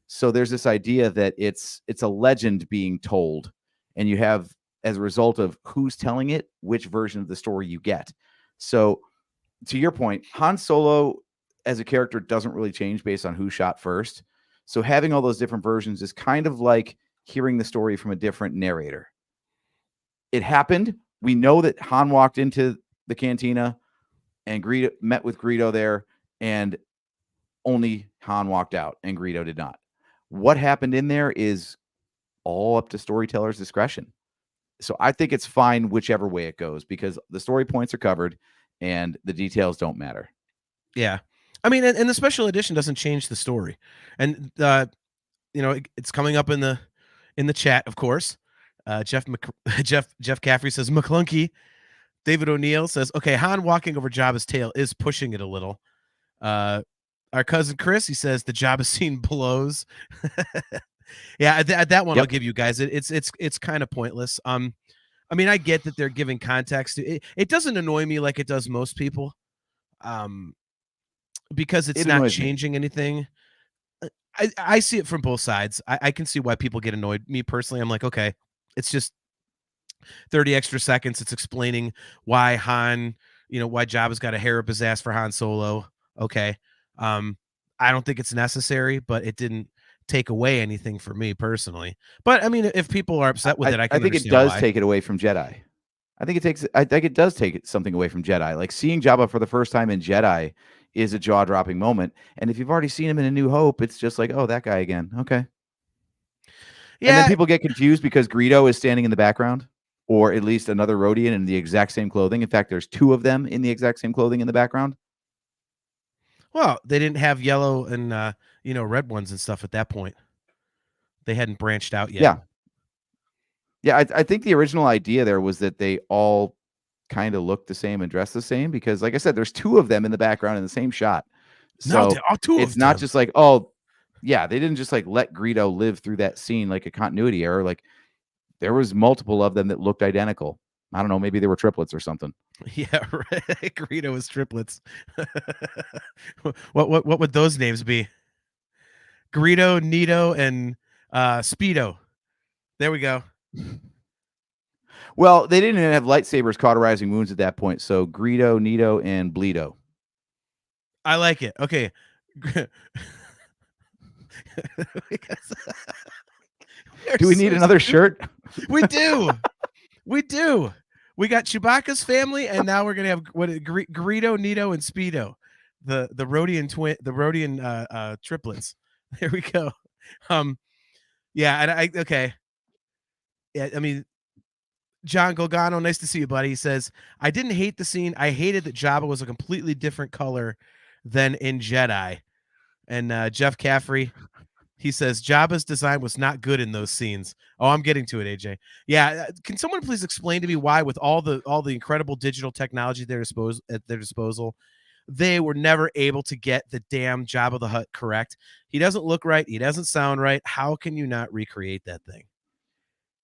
[SPEAKER 3] So there's this idea that it's a legend being told, and you have, as a result of who's telling it, which version of the story you get. So to your point, Han Solo as a character doesn't really change based on who shot first. So having all those different versions is kind of like hearing the story from a different narrator. It happened. We know that Han walked into the cantina and Greedo met with Greedo there, and only Han walked out and Greedo did not. What happened in there is all up to storyteller's discretion. So I think it's fine whichever way it goes, because the story points are covered and the details don't matter.
[SPEAKER 2] Yeah. I mean, and the special edition doesn't change the story. And it's coming up in the chat, of course. Jeff Caffrey says McClunky. David O'Neill says, okay, Han walking over Jabba's tail is pushing it a little. Our cousin Chris, he says the Jabba scene blows. Yeah, that one, yep. I'll give you guys. It's kind of pointless. I mean, I get that they're giving context. It doesn't annoy me like it does most people, because it's not changing anything. I see it from both sides. I can see why people get annoyed. Me personally, I'm like, okay, it's just 30 extra seconds. It's explaining why Han, why Jabba's got a hair up his ass for Han Solo. Okay. I don't think it's necessary, but it didn't take away anything for me personally. But I mean, if people are upset with it, I can
[SPEAKER 3] think it
[SPEAKER 2] understand
[SPEAKER 3] does
[SPEAKER 2] why.
[SPEAKER 3] take it away from Jedi. I think it does take something away from Jedi. Like seeing Jabba for the first time in Jedi is a jaw-dropping moment. And if you've already seen him in A New Hope, it's just like, oh, that guy again. Okay.
[SPEAKER 2] Yeah.
[SPEAKER 3] And then people get confused because Greedo is standing in the background, or at least another Rodian in the exact same clothing. In fact, there's 2 of them in the exact same clothing in the background.
[SPEAKER 2] Well, they didn't have yellow and red ones and stuff at that point. They hadn't branched out yet.
[SPEAKER 3] Yeah. I think the original idea there was that they all kind of look the same and dress the same because, like I said, there's 2 of them in the background in the same shot. So
[SPEAKER 2] no, 2
[SPEAKER 3] it's
[SPEAKER 2] of
[SPEAKER 3] not
[SPEAKER 2] them.
[SPEAKER 3] just like, oh, yeah, they didn't just like let Greedo live through that scene like a continuity error. Like there was multiple of them that looked identical. I don't know, maybe they were triplets or something.
[SPEAKER 2] Yeah, right. Greedo is triplets. What would those names be? Greedo, Nito, and Speedo. There we go.
[SPEAKER 3] Well, they didn't even have lightsabers cauterizing wounds at that point. So Greedo, Nito, and Bleedo.
[SPEAKER 2] I like it. Okay.
[SPEAKER 3] Do we need another shirt?
[SPEAKER 2] We do. We do. We got Chewbacca's family, and now we're gonna have Greedo, Nito, and Speedo, the Rodian triplets. There we go. Yeah, and okay. Yeah, I mean, John Golgano, nice to see you, buddy. He says, I didn't hate the scene. I hated that Jabba was a completely different color than in Jedi. And Jeff Caffrey, he says, Jabba's design was not good in those scenes. Oh, I'm getting to it, AJ. Yeah, can someone please explain to me why, with all the incredible digital technology at their disposal, they were never able to get the damn Jabba the Hutt correct? He doesn't look right. He doesn't sound right. How can you not recreate that thing?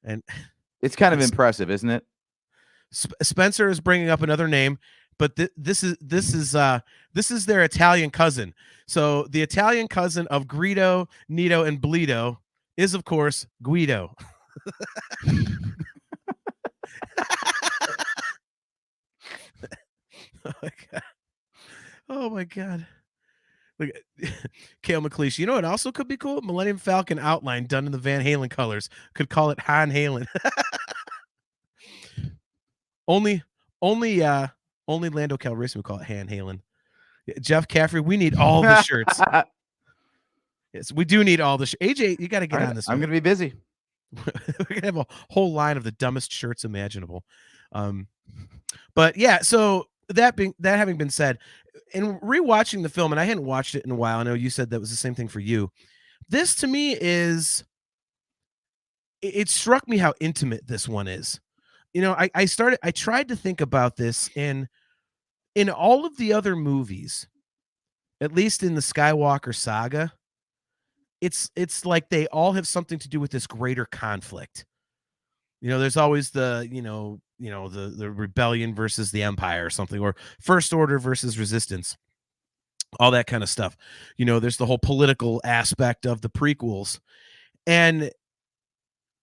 [SPEAKER 2] And
[SPEAKER 3] it's kind of impressive, isn't it?
[SPEAKER 2] Spencer is bringing up another name, but this is their Italian cousin. So the Italian cousin of Greedo, Nito, and Bleedo is, of course, Guido. Oh my god. Look, Kale McLeish. You know what also could be cool? Millennium Falcon outline done in the Van Halen colors. Could call it Han Halen. Only Lando Calrissian would call it Han Halen. Jeff Caffrey, we need all the shirts. Yes, we do need all the AJ, you got to get on this.
[SPEAKER 3] I'm going to be busy.
[SPEAKER 2] We're going to have a whole line of the dumbest shirts imaginable. But yeah, so that having been said, in rewatching the film, and I hadn't watched it in a while, I know you said that was the same thing for you. This to me it struck me how intimate this one is. I tried to think about this, and in all of the other movies, at least in the Skywalker saga, it's like they all have something to do with this greater conflict. There's always the rebellion versus the Empire or something, or First Order versus Resistance, all that kind of stuff. There's the whole political aspect of the prequels. And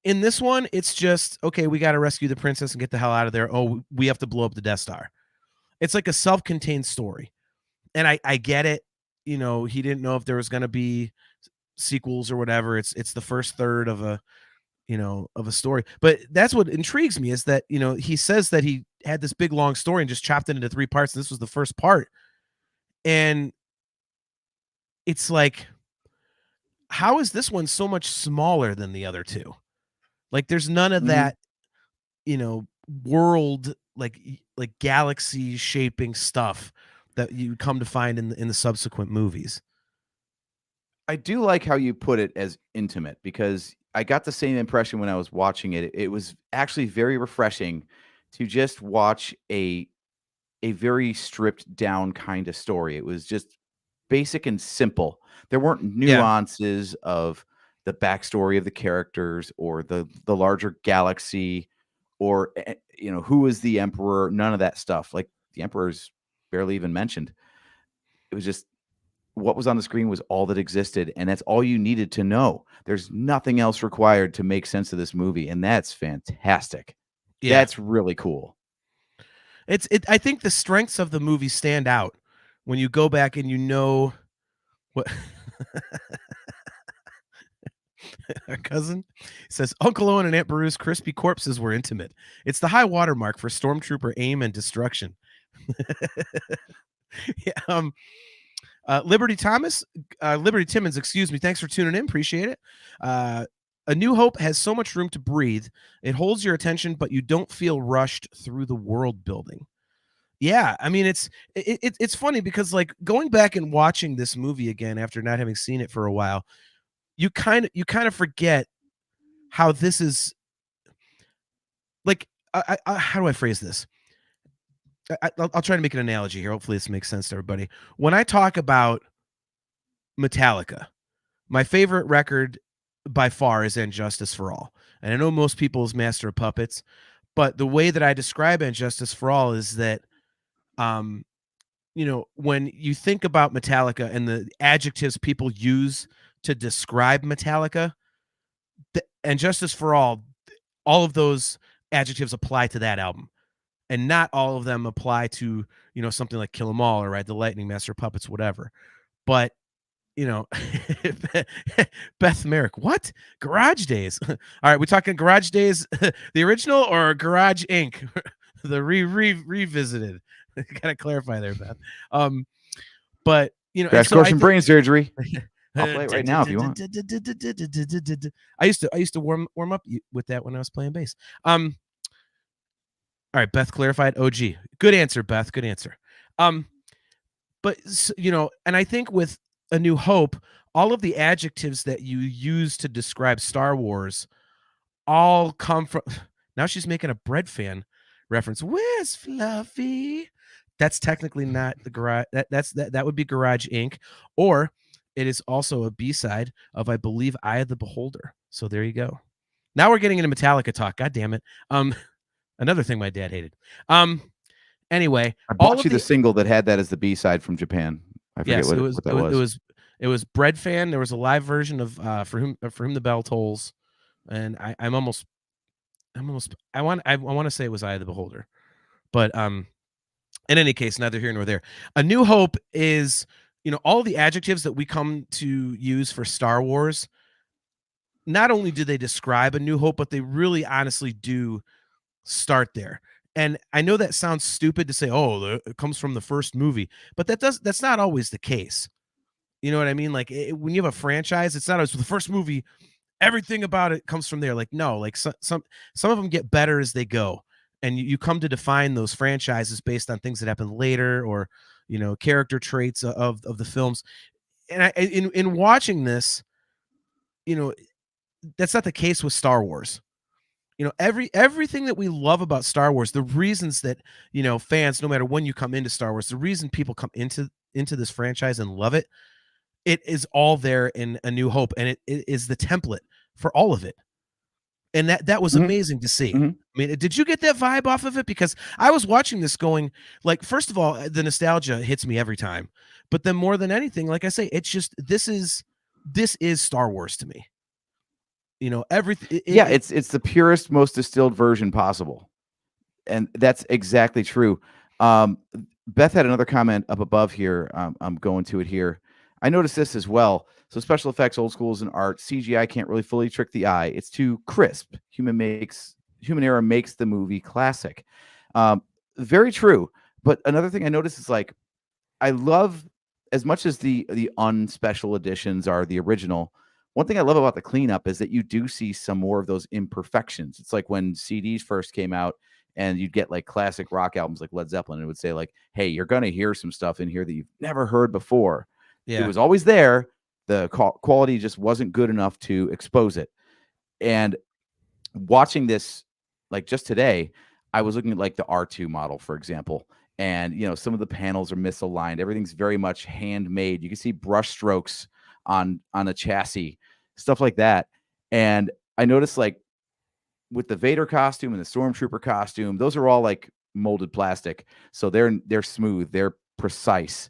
[SPEAKER 2] in this one, it's just, okay, we got to rescue the princess and get the hell out of there. Oh, we have to blow up the Death Star. It's like a self-contained story. And I get it. He didn't know if there was going to be sequels or whatever. It's the first third of a story. But that's what intrigues me, is that, he says that he had this big long story and just chopped it into 3 parts. This was the first part. And it's like, how is this one so much smaller than the other 2? Like, there's none of that, world, like galaxy shaping stuff that you come to find in the subsequent movies.
[SPEAKER 3] I do like how you put it as intimate, because I got the same impression when I was watching it. It was actually very refreshing to just watch a very stripped down kind of story. It was just basic and simple. There weren't nuances of the backstory of the characters or the larger galaxy, or who is the Emperor. None of that stuff. Like, the Emperor's barely even mentioned. It was just what was on the screen was all that existed, and that's all you needed to know. There's nothing else required to make sense of this movie, and that's fantastic.
[SPEAKER 2] Yeah.
[SPEAKER 3] That's really cool.
[SPEAKER 2] I think the strengths of the movie stand out when you go back and you know what our cousin says. Uncle Owen and Aunt Beru's crispy corpses were intimate. It's the high watermark for stormtrooper aim and destruction. Yeah, Liberty Timmons, excuse me. Thanks for tuning in. Appreciate it. A New Hope has so much room to breathe. It holds your attention, but you don't feel rushed through the world building. Yeah, I mean it's funny because like going back and watching this movie again after not having seen it for a while, you kind of forget how this is like. How do I phrase this? I'll try to make an analogy here. Hopefully, this makes sense to everybody. When I talk about Metallica, my favorite record by far is "And Justice for All," and I know most people's Master of Puppets, but the way that I describe "And Justice for All" is that, when you think about Metallica and the adjectives people use to describe Metallica, and Justice for All of those adjectives apply to that album, and not all of them apply to, something like Kill 'Em All or Ride the Lightning, Master of Puppets, whatever. But, Beth Merrick, what? Garage Days. All right, we talking Garage Days, the original, or Garage Inc., the revisited? Gotta clarify there, Beth. But
[SPEAKER 3] Crash
[SPEAKER 2] so
[SPEAKER 3] Course and Brain Surgery. I'll play it right now if you want.
[SPEAKER 2] I used to warm up with that when I was playing bass. All right, Beth clarified. OG, good answer, Beth. Good answer. But and I think with A New Hope, all of the adjectives that you use to describe Star Wars all come from. Now she's making a bread fan reference. Where's Fluffy? That's technically not the garage. That would be Garage Inc. Or it is also a B-side of, I believe, Eye of the Beholder. So there you go. Now we're getting into Metallica talk. God damn it. Another thing my dad hated. Anyway,
[SPEAKER 3] I bought you the single that had that as the B-side from Japan. I forget what that was.
[SPEAKER 2] It was Bread Fan. There was a live version of For Whom the Bell Tolls, and I want to say it was Eye of the Beholder, but in any case, neither here nor there. A New Hope is, all the adjectives that we come to use for Star Wars. Not only do they describe A New Hope, but they really honestly do start there. And I know that sounds stupid to say, oh, it comes from the first movie, but that's not always the case. You know what I mean? Like when you have a franchise, it's not always the first movie, everything about it comes from there. Like, no, like some of them get better as they go. And you come to define those franchises based on things that happen later, or, character traits of the films. And in watching this, that's not the case with Star Wars. Everything that we love about Star Wars, the reasons that, fans, no matter when you come into Star Wars, the reason people come into this franchise and love it, it is all there in A New Hope, and it is the template for all of it. And that was amazing to see.
[SPEAKER 3] Mm-hmm.
[SPEAKER 2] I mean, did you get that vibe off of it? Because I was watching this going, like, first of all, the nostalgia hits me every time. But then more than anything, like I say, it's just this is Star Wars to me. Everything.
[SPEAKER 3] It's the purest, most distilled version possible. And that's exactly true. Beth had another comment up above here. I'm going to it here. I noticed this as well. So special effects, old schools, and art, CGI can't really fully trick the eye. It's too crisp. Human error makes the movie classic. Very true. But another thing I noticed is, like, I love, as much as the unspecial editions are the original, one thing I love about the cleanup is that you do see some more of those imperfections. It's like when CDs first came out and you'd get like classic rock albums like Led Zeppelin, and it would say like, hey, you're going to hear some stuff in here that you've never heard before.
[SPEAKER 2] Yeah.
[SPEAKER 3] It was always there. The quality just wasn't good enough to expose it. And watching this, like just today, I was looking at like the R2 model, for example, and some of the panels are misaligned. Everything's very much handmade. You can see brush strokes on a chassis, stuff like that. And I noticed, like, with the Vader costume and the Stormtrooper costume, those are all like molded plastic, so they're smooth, they're precise,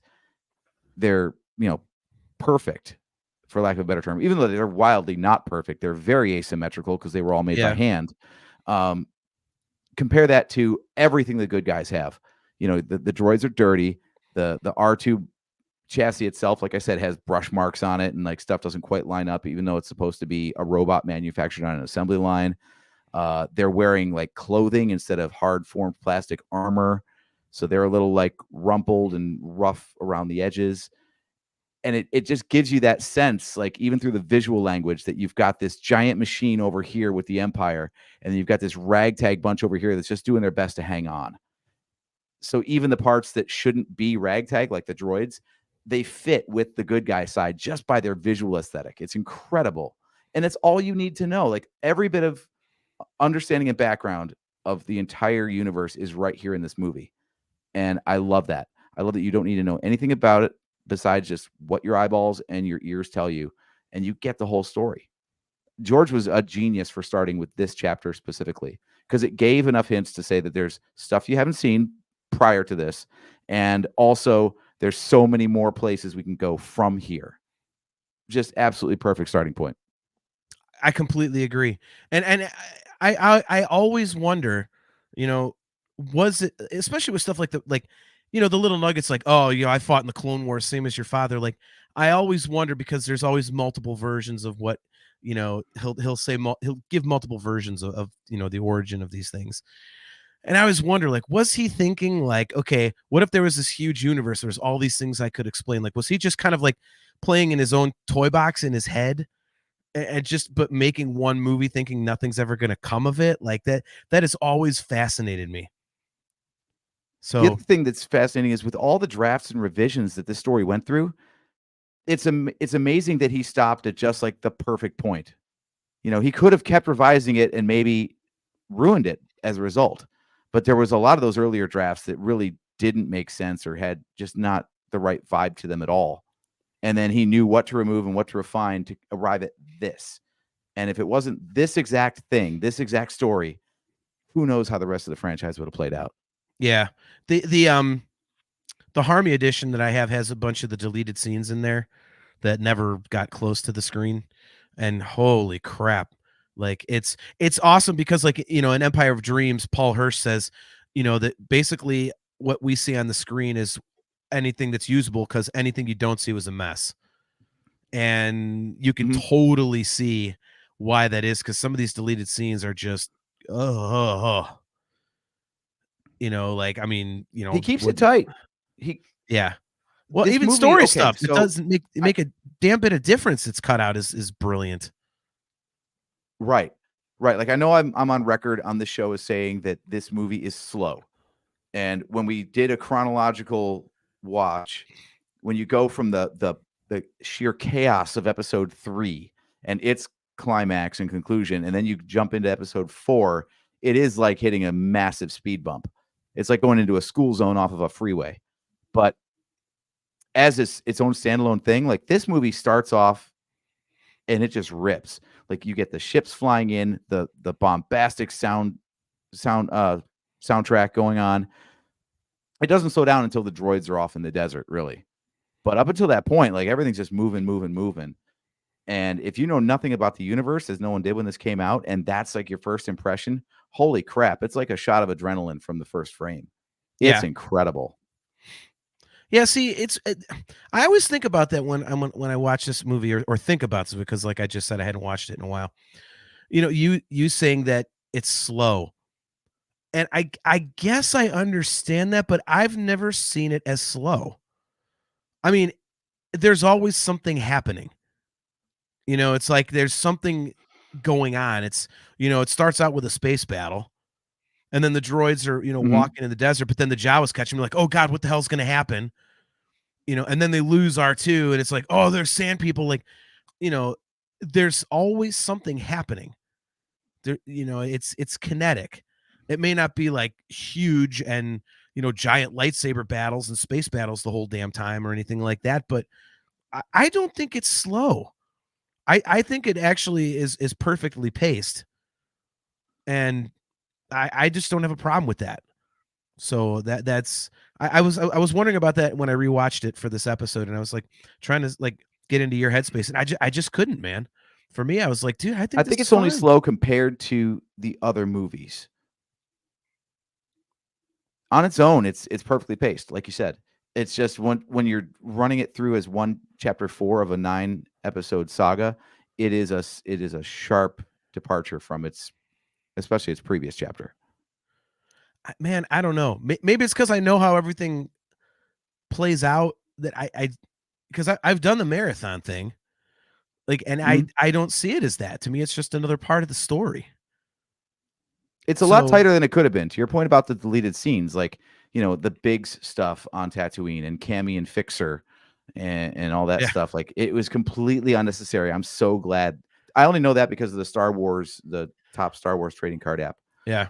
[SPEAKER 3] they're perfect, for lack of a better term. Even though they're wildly not perfect, they're very asymmetrical because they were all made by hand. compare that to everything the good guys have. You know, the droids are dirty. The R2 chassis itself, like I said, has brush marks on it, and like stuff doesn't quite line up, even though it's supposed to be a robot manufactured on an assembly line. They're wearing like clothing instead of hard formed plastic armor, so they're a little like rumpled and rough around the edges. And it just gives you that sense, like even through the visual language, that you've got this giant machine over here with the Empire, and then you've got this ragtag bunch over here that's just doing their best to hang on. So even the parts that shouldn't be ragtag, like the droids, they fit with the good guy side just by their visual aesthetic. It's incredible. And it's all you need to know. Like every bit of understanding and background of the entire universe is right here in this movie. And I love that. I love that you don't need to know anything about it besides just what your eyeballs and your ears tell you, and you get the whole story. George was a genius for starting with this chapter specifically, because it gave enough hints to say that there's stuff you haven't seen prior to this, and also there's so many more places we can go from here. Just absolutely perfect starting point.
[SPEAKER 2] I completely agree. And I always wonder, you know, was it, especially with stuff like the the little nuggets, like, oh, I fought in the Clone Wars, same as your father. Like, I always wonder, because there's always multiple versions of what, he'll say, he'll give multiple versions of the origin of these things. And I always wonder, like, was he thinking like, okay, what if there was this huge universe? There's all these things I could explain. Like, was he just kind of like playing in his own toy box in his head, and just but making one movie, thinking nothing's ever going to come of it? Like that has always fascinated me.
[SPEAKER 3] The
[SPEAKER 2] So
[SPEAKER 3] other thing that's fascinating is with all the drafts and revisions that this story went through, it's amazing that he stopped at just like the perfect point. He could have kept revising it and maybe ruined it as a result. But there was a lot of those earlier drafts that really didn't make sense or had just not the right vibe to them at all. And then he knew what to remove and what to refine to arrive at this. And if it wasn't this exact thing, this exact story, who knows how the rest of the franchise would have played out.
[SPEAKER 2] yeah, the Harmy edition that I have has a bunch of the deleted scenes in there that never got close to the screen, and holy crap, like it's awesome, because like in Empire of Dreams, Paul Hirsch says that basically what we see on the screen is anything that's usable, because anything you don't see was a mess. And you can totally see why that is, because some of these deleted scenes are just like, I mean,
[SPEAKER 3] he keeps it tight.
[SPEAKER 2] Yeah. Well,
[SPEAKER 3] This
[SPEAKER 2] even
[SPEAKER 3] movie,
[SPEAKER 2] story
[SPEAKER 3] okay,
[SPEAKER 2] stuff, it
[SPEAKER 3] so
[SPEAKER 2] doesn't make a damn bit of difference. It's cut out is brilliant.
[SPEAKER 3] Right. Like, I know I'm on record on the show as saying that this movie is slow. And when we did a chronological watch, when you go from the sheer chaos of episode 3 and its climax and conclusion, and then you jump into episode 4, it is like hitting a massive speed bump. It's like going into a school zone off of a freeway. But as its own standalone thing, like, this movie starts off and it just rips. Like, you get the ships flying in, the bombastic soundtrack going on. It doesn't slow down until the droids are off in the desert, really. But up until that point, like, everything's just moving. And if you know nothing about the universe, as no one did when this came out, and that's like your first impression, holy crap, it's like a shot of adrenaline from the first frame. It's incredible.
[SPEAKER 2] Yeah, see, I always think about that when I watch this movie, or think about this, because like I just said, I hadn't watched it in a while. You saying that it's slow. And I guess I understand that, but I've never seen it as slow. I mean, there's always something happening. It's like there's something going on. It's, it starts out with a space battle, and then the droids are, walking in the desert, but then the Jawas catch them, like, oh God, what the hell's going to happen? And then they lose R2, and it's like, oh, there's sand people. Like, there's always something happening there. It's kinetic. It may not be like huge and, giant lightsaber battles and space battles the whole damn time or anything like that, but I don't think it's slow. I think it actually is perfectly paced, and I just don't have a problem with that. So I was wondering about that when I rewatched it for this episode, and I was like trying to like get into your headspace, and I just couldn't, man. For me, I was like, dude, I think
[SPEAKER 3] it's only slow compared to the other movies. on its own, it's perfectly paced, like you said. It's just when you're running it through as one chapter 4 of a 9 episode saga, it is a sharp departure from especially its previous chapter.
[SPEAKER 2] Man, I don't know. Maybe it's because I know how everything plays out that because I've done the marathon thing, like, and I don't see it as that. To me, it's just another part of the story.
[SPEAKER 3] It's a lot tighter than it could have been. To your point about the deleted scenes, like, the Biggs stuff on Tatooine and Cammy and Fixer and all that stuff, like, it was completely unnecessary. I'm so glad. I only know that because of the top Star Wars trading card app.
[SPEAKER 2] Yeah.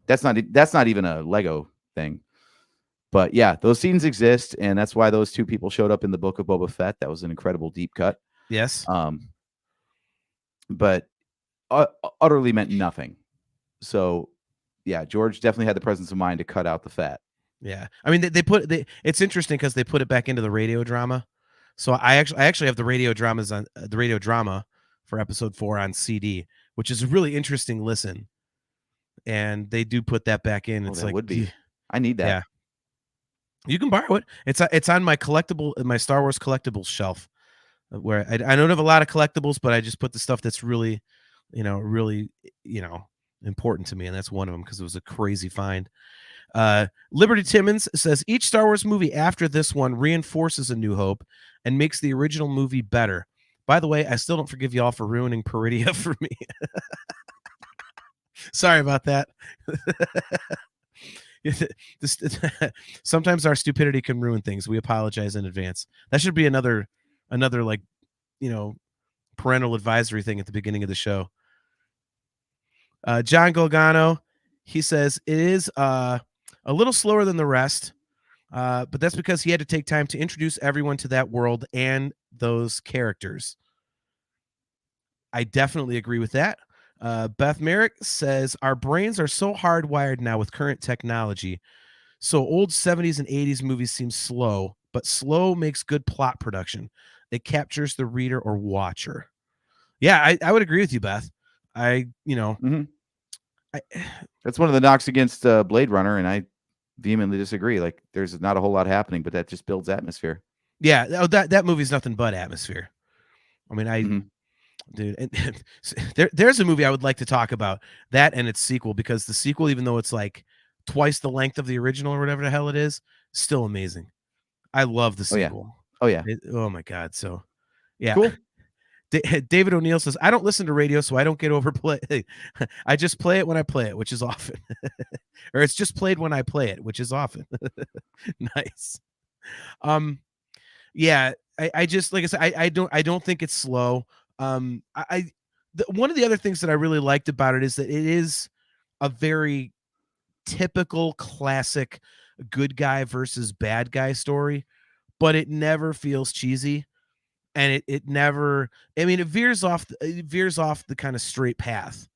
[SPEAKER 3] That's not even a Lego thing. But yeah, those scenes exist, and that's why those two people showed up in the Book of Boba Fett. That was an incredible deep cut.
[SPEAKER 2] Yes.
[SPEAKER 3] But utterly meant nothing. So, yeah, George definitely had the presence of mind to cut out the fat.
[SPEAKER 2] Yeah, I mean, it's interesting because they put it back into the radio drama. So I actually have the radio dramas on the radio drama for episode 4 on CD, which is a really interesting listen. And they do put that back in. It's like,
[SPEAKER 3] would be. I need that.
[SPEAKER 2] Yeah, you can borrow it. It's on my Star Wars collectibles shelf, where I don't have a lot of collectibles, but I just put the stuff that's really, really, important to me, and that's one of them because it was a crazy find. Liberty Timmons says each Star Wars movie after this one reinforces A New Hope and makes the original movie better. By the way, I still don't forgive y'all for ruining Peridia for me. Sorry about that. Sometimes our stupidity can ruin things. We apologize in advance. That should be another like, parental advisory thing at the beginning of the show. John Golgano, he says it is a little slower than the rest, but that's because he had to take time to introduce everyone to that world and those characters. I definitely agree with that. Beth Merrick says our brains are so hardwired now with current technology. So old 70s and 80s movies seem slow, but slow makes good plot production. It captures the reader or watcher. Yeah, I would agree with you, Beth.
[SPEAKER 3] That's one of the knocks against Blade Runner, and I vehemently disagree. Like, there's not a whole lot happening, but that just builds atmosphere.
[SPEAKER 2] Yeah, that movie's nothing but atmosphere. I mean, dude, and there's a movie I would like to talk about, that and its sequel, because the sequel, even though it's like twice the length of the original or whatever the hell it is, still amazing. I love the sequel.
[SPEAKER 3] Oh yeah.
[SPEAKER 2] Oh my God. So yeah.
[SPEAKER 3] Cool.
[SPEAKER 2] David O'Neill says, I don't listen to radio, so I don't get overplayed. I just play it when I play it, which is often. Or it's just played when I play it, which is often. Nice. Yeah, I just, like I said, I don't think it's slow. One of the other things that I really liked about it is that it is a very typical classic good guy versus bad guy story, but it never feels cheesy. And it never, I mean, it veers off the kind of straight path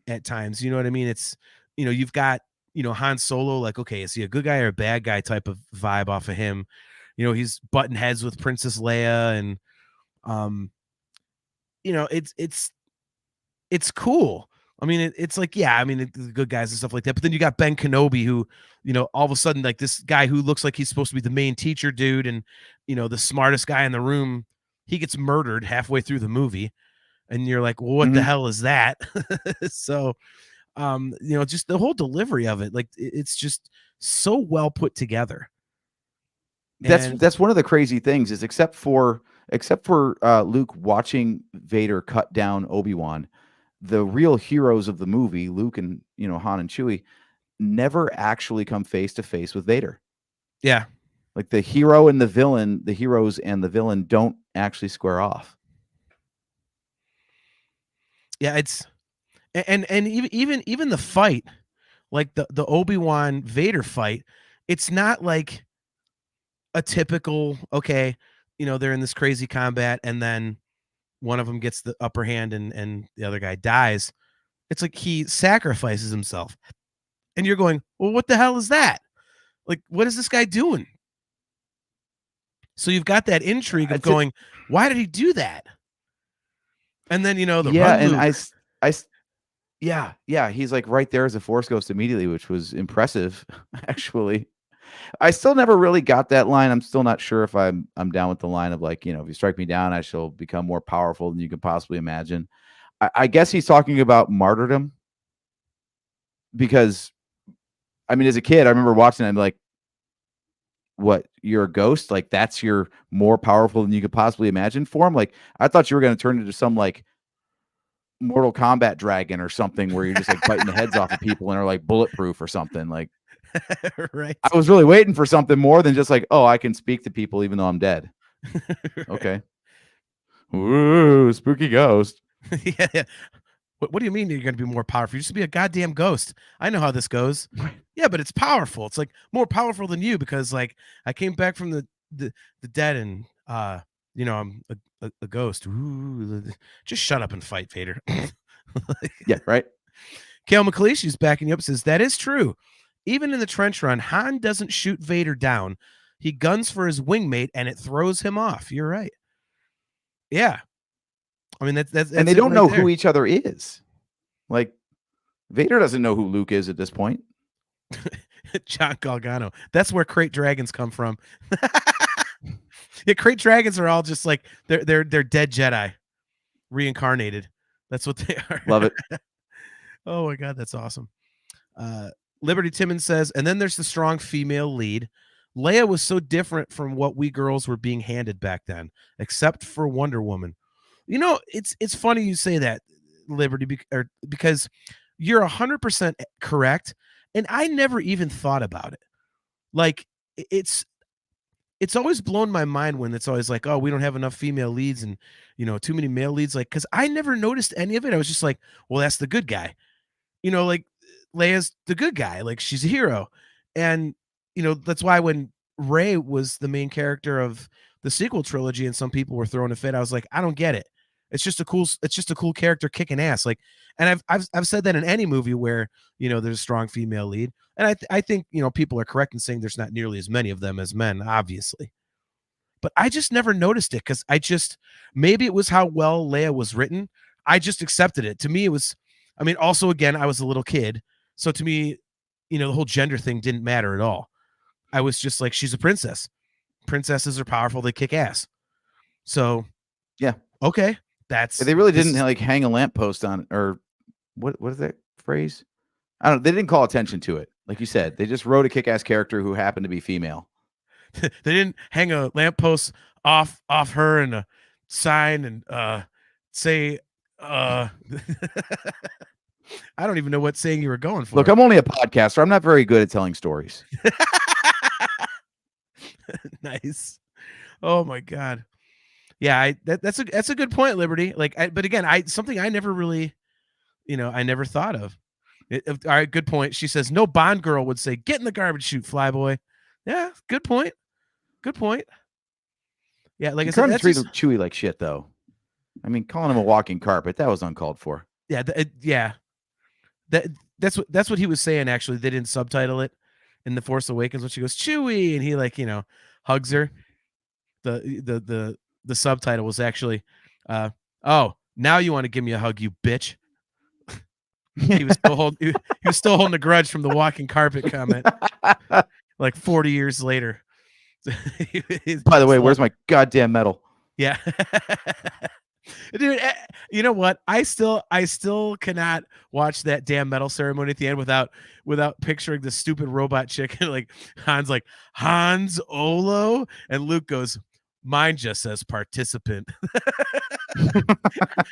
[SPEAKER 2] at times. You know what I mean? It's, you've got, Han Solo, like, okay, is he a good guy or a bad guy type of vibe off of him? He's butting heads with Princess Leia, and it's cool. I mean, it's like, yeah, I mean, the good guys and stuff like that. But then you got Ben Kenobi, who, all of a sudden, like, this guy who looks like he's supposed to be the main teacher dude and, the smartest guy in the room, he gets murdered halfway through the movie. And you're like, well, what the hell is that? So, just the whole delivery of it, like, it's just so well put together.
[SPEAKER 3] That's one of the crazy things is except for Luke watching Vader cut down Obi-Wan, the real heroes of the movie, Luke and Han and Chewie, never actually come face to face with Vader.
[SPEAKER 2] Yeah.
[SPEAKER 3] Like, the hero and the villain, the heroes and the villain don't actually square off.
[SPEAKER 2] Yeah, it's and even the fight, like the Obi-Wan Vader fight, it's not like a typical, okay, they're in this crazy combat and then one of them gets the upper hand and the other guy dies. It's like he sacrifices himself. And you're going, well, what the hell is that? Like, what is this guy doing? So you've got that intrigue of going, why did he do that? And then, the
[SPEAKER 3] yeah,
[SPEAKER 2] run
[SPEAKER 3] and
[SPEAKER 2] Luke.
[SPEAKER 3] Yeah, he's like right there as a Force ghost immediately, which was impressive, actually. I still never really got that line. I'm still not sure if I'm down with the line of like, if you strike me down, I shall become more powerful than you can possibly imagine. I guess he's talking about martyrdom because, I mean, as a kid, I remember watching it and like, what, you're a ghost? Like that's your more powerful than you could possibly imagine form? Like I thought you were going to turn into some like Mortal Kombat dragon or something where you're just like biting the heads off of people and are like bulletproof or something. Like
[SPEAKER 2] Right.
[SPEAKER 3] I was really waiting for something more than just like, oh, I can speak to people even though I'm dead. Okay. Ooh, spooky ghost.
[SPEAKER 2] Yeah. What do you mean you're going to be more powerful? You just be a goddamn ghost. I know how this goes. Yeah, but it's powerful. It's like more powerful than you because like I came back from the dead and I'm a ghost. Ooh, just shut up and fight, Vader.
[SPEAKER 3] Yeah, right.
[SPEAKER 2] Kale McLeishy's backing you up, says that is true. Even in the trench run, Han doesn't shoot Vader down. He guns for his wingmate and it throws him off. You're right. Yeah. I mean, that's
[SPEAKER 3] and they don't know who each other is. Like Vader doesn't know who Luke is at this point.
[SPEAKER 2] John Galgano. That's where crate dragons come from. Yeah, crate dragons are all just like they're dead Jedi reincarnated. That's what they are.
[SPEAKER 3] Love it.
[SPEAKER 2] Oh my God, that's awesome. Liberty Timmons says, and then there's the strong female lead. Leia was so different from what we girls were being handed back then, except for Wonder Woman. It's funny you say that, Liberty, because you're 100% correct, and I never even thought about it. Like it's always blown my mind when it's always like, oh, we don't have enough female leads and too many male leads. Like, because I never noticed any of it. I was just like, well, that's the good guy. Like Leia's the good guy. Like she's a hero, and that's why when Rey was the main character of the sequel trilogy, and some people were throwing a fit, I was like, I don't get it. It's just a cool character kicking ass. Like, and I've said that in any movie where there's a strong female lead, and I think people are correct in saying there's not nearly as many of them as men, obviously. But I just never noticed it because maybe it was how well Leia was written. I just accepted it. To me, it was. I mean, also again, I was a little kid, so to me, the whole gender thing didn't matter at all. I was just like, she's a princess. Princesses are powerful. They kick ass. So,
[SPEAKER 3] yeah,
[SPEAKER 2] okay.
[SPEAKER 3] They really didn't like hang a lamppost on, or what is that phrase? I don't know. They didn't call attention to it. Like you said, they just wrote a kick-ass character who happened to be female.
[SPEAKER 2] They didn't hang a lamppost off her and a sign and say I don't even know what saying you were going for.
[SPEAKER 3] Look, I'm only a podcaster. I'm not very good at telling stories.
[SPEAKER 2] Nice. Oh my God. Yeah, that's a good point, Liberty. Like, but again, something I never really, I never thought of. All right, good point. She says no Bond girl would say, "Get in the garbage chute, flyboy." Yeah, good point. Good point. Yeah, like I said,
[SPEAKER 3] treat Chewie like shit, though. I mean, calling him a walking carpet, that was uncalled for.
[SPEAKER 2] Yeah, yeah. That's what he was saying. Actually, they didn't subtitle it in The Force Awakens when she goes Chewie, and he hugs her. The subtitle was actually, "Oh, now you want to give me a hug, you bitch." He was still holding a grudge from the walking carpet comment, like 40 years later.
[SPEAKER 3] By the way, where's my goddamn medal?
[SPEAKER 2] Yeah. Dude, you know what? I still cannot watch that damn medal ceremony at the end without picturing the stupid robot chick. Like Han's like, Hans Olo, and Luke goes, "Mine just says participant."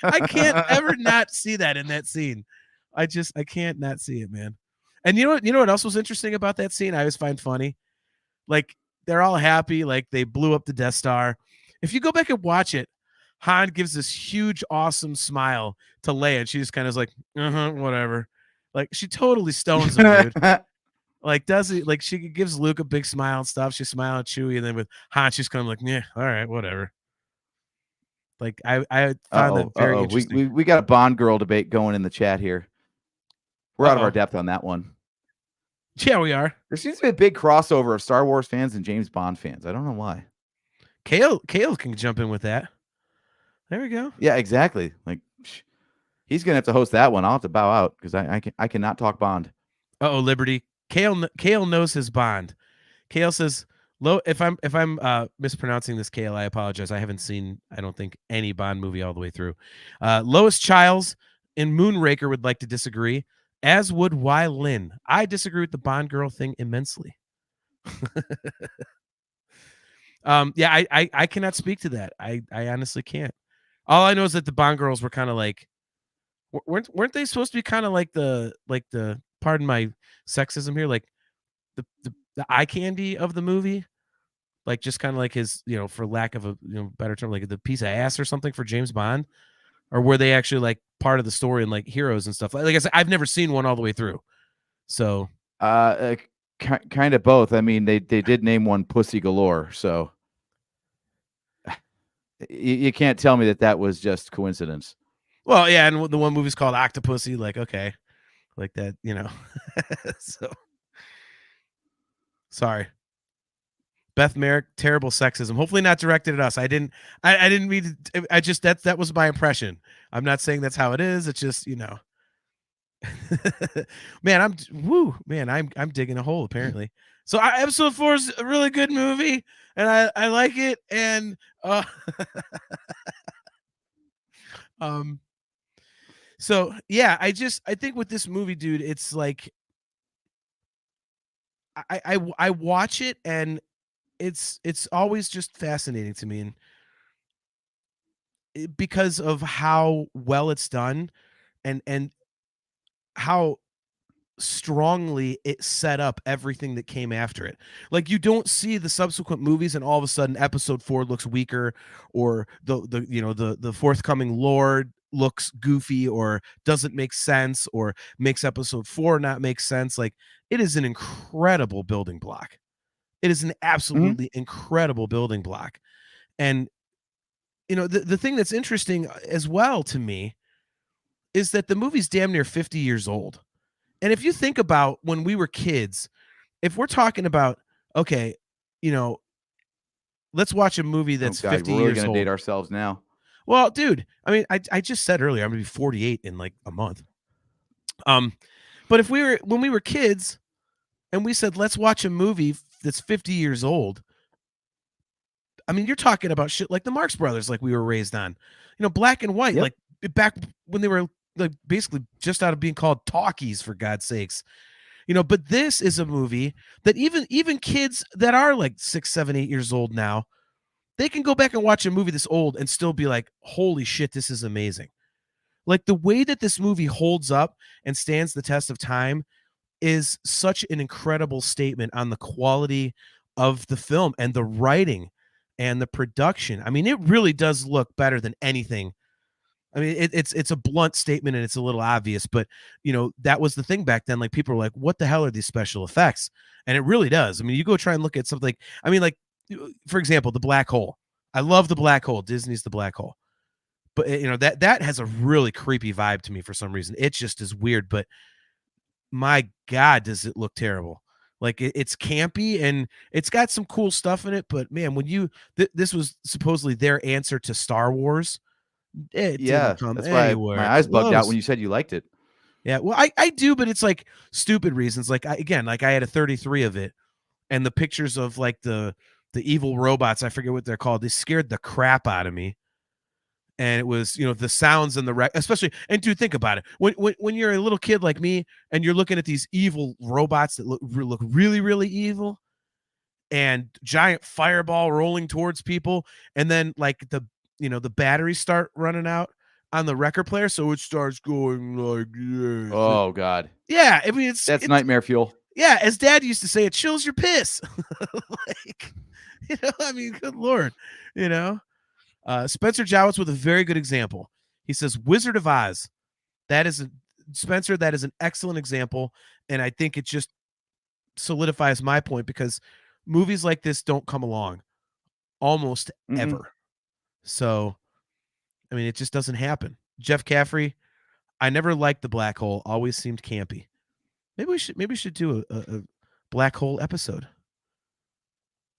[SPEAKER 2] I can't ever not see that in that scene. I can't not see it, man. And you know what else was interesting about that scene? I always find funny. Like, they're all happy, like they blew up the Death Star. If you go back and watch it, Han gives this huge, awesome smile to Leia, and she just kind of is like, whatever. Like, she totally stones him, dude. Like, she gives Luke a big smile and stuff. She's smiling at Chewie, and then with Han, she's kind of like, yeah, all right, whatever. Like, I found that very interesting.
[SPEAKER 3] We got a Bond girl debate going in the chat here. We're out of our depth on that one.
[SPEAKER 2] Yeah, we are.
[SPEAKER 3] There seems to be a big crossover of Star Wars fans and James Bond fans. I don't know why.
[SPEAKER 2] Kale can jump in with that. There we go.
[SPEAKER 3] Yeah, exactly. Like, He's gonna have to host that one. I'll have to bow out because I cannot talk Bond.
[SPEAKER 2] Uh-oh, Liberty. Kale knows his Bond. Kale says, if I'm mispronouncing this, Kale, I apologize. I haven't seen, I don't think, any Bond movie all the way through. Lois Childs in Moonraker would like to disagree, as would Y. Lin. I disagree with the Bond girl thing immensely. Yeah, I cannot speak to that. I honestly can't. All I know is that the Bond girls were kind of like, weren't they supposed to be kind of like the pardon my sexism here, like the eye candy of the movie, like just kind of like his, for lack of a better term, like the piece of ass or something for James Bond, or were they actually like part of the story and like heroes and stuff? Like I said, I've never seen one all the way through, so
[SPEAKER 3] kind of both. I mean, they did name one Pussy Galore, so you can't tell me that was just coincidence.
[SPEAKER 2] Well, yeah, and the one movie's called Octopussy, like okay, like that, so sorry. Beth Merrick, terrible sexism. Hopefully not directed at us. I didn't mean to, I just that was my impression. I'm not saying that's how it is. It's just, man, I'm digging a hole apparently. So episode 4 is a really good movie and I like it. And so yeah, I think with this movie, dude, it's like I watch it and it's always just fascinating to me, and because of how well it's done and how strongly it set up everything that came after it. Like you don't see the subsequent movies and all of a sudden episode 4 looks weaker, or the forthcoming lore looks goofy or doesn't make sense or makes episode 4 not make sense. Like it is an incredible building block. It is an absolutely incredible building block. And, the thing that's interesting as well to me is that the movie's damn near 50 years old. And if you think about when we were kids, if we're talking about, okay, let's watch a movie that's 50
[SPEAKER 3] we're really
[SPEAKER 2] years
[SPEAKER 3] gonna
[SPEAKER 2] old.
[SPEAKER 3] date ourselves now.
[SPEAKER 2] Well, dude, I mean, I just said earlier, I'm going to be 48 in like a month. But when we were kids and we said, let's watch a movie that's 50 years old, I mean, you're talking about shit like the Marx Brothers, like we were raised on, black and white, like back when they were like basically just out of being called talkies, for God's sakes, but this is a movie that even kids that are like 6, 7, 8 years old now, they can go back and watch a movie this old and still be like, holy shit, this is amazing. Like the way that this movie holds up and stands the test of time is such an incredible statement on the quality of the film and the writing and the production. I mean, it really does look better than anything. I mean, it's a blunt statement and it's a little obvious, but that was the thing back then. Like people were like, what the hell are these special effects? And it really does. I mean, you go try and look at something, I mean, like, for example, the black hole. I love the black hole. Disney's the black hole. But that has a really creepy vibe to me for some reason. It just is weird, but my God, does it look terrible. Like it's campy and it's got some cool stuff in it, but man, when this was supposedly their answer to Star Wars, it didn't come
[SPEAKER 3] that's
[SPEAKER 2] anywhere
[SPEAKER 3] why my eyes bugged out
[SPEAKER 2] close.
[SPEAKER 3] when you said you liked it.
[SPEAKER 2] Yeah, well, I do, but it's like stupid reasons. Like I had a 33 of it, and the pictures of like the evil robots, I forget what they're called, they scared the crap out of me. And it was, the sounds and especially, and dude, think about it. When you're a little kid like me and you're looking at these evil robots that look really, really evil, and giant fireball rolling towards people, and then like the batteries start running out on the record player, so it starts going like this.
[SPEAKER 3] Oh God.
[SPEAKER 2] Yeah, I mean it's
[SPEAKER 3] nightmare fuel.
[SPEAKER 2] Yeah, as Dad used to say, it chills your piss. Like, I mean, good Lord, Spencer Jowitz with a very good example. He says, Wizard of Oz. That is Spencer, that is an excellent example. And I think it just solidifies my point because movies like this don't come along almost ever. So, I mean, it just doesn't happen. Jeff Caffrey, I never liked the black hole. Always seemed campy. Maybe we should do a black hole episode.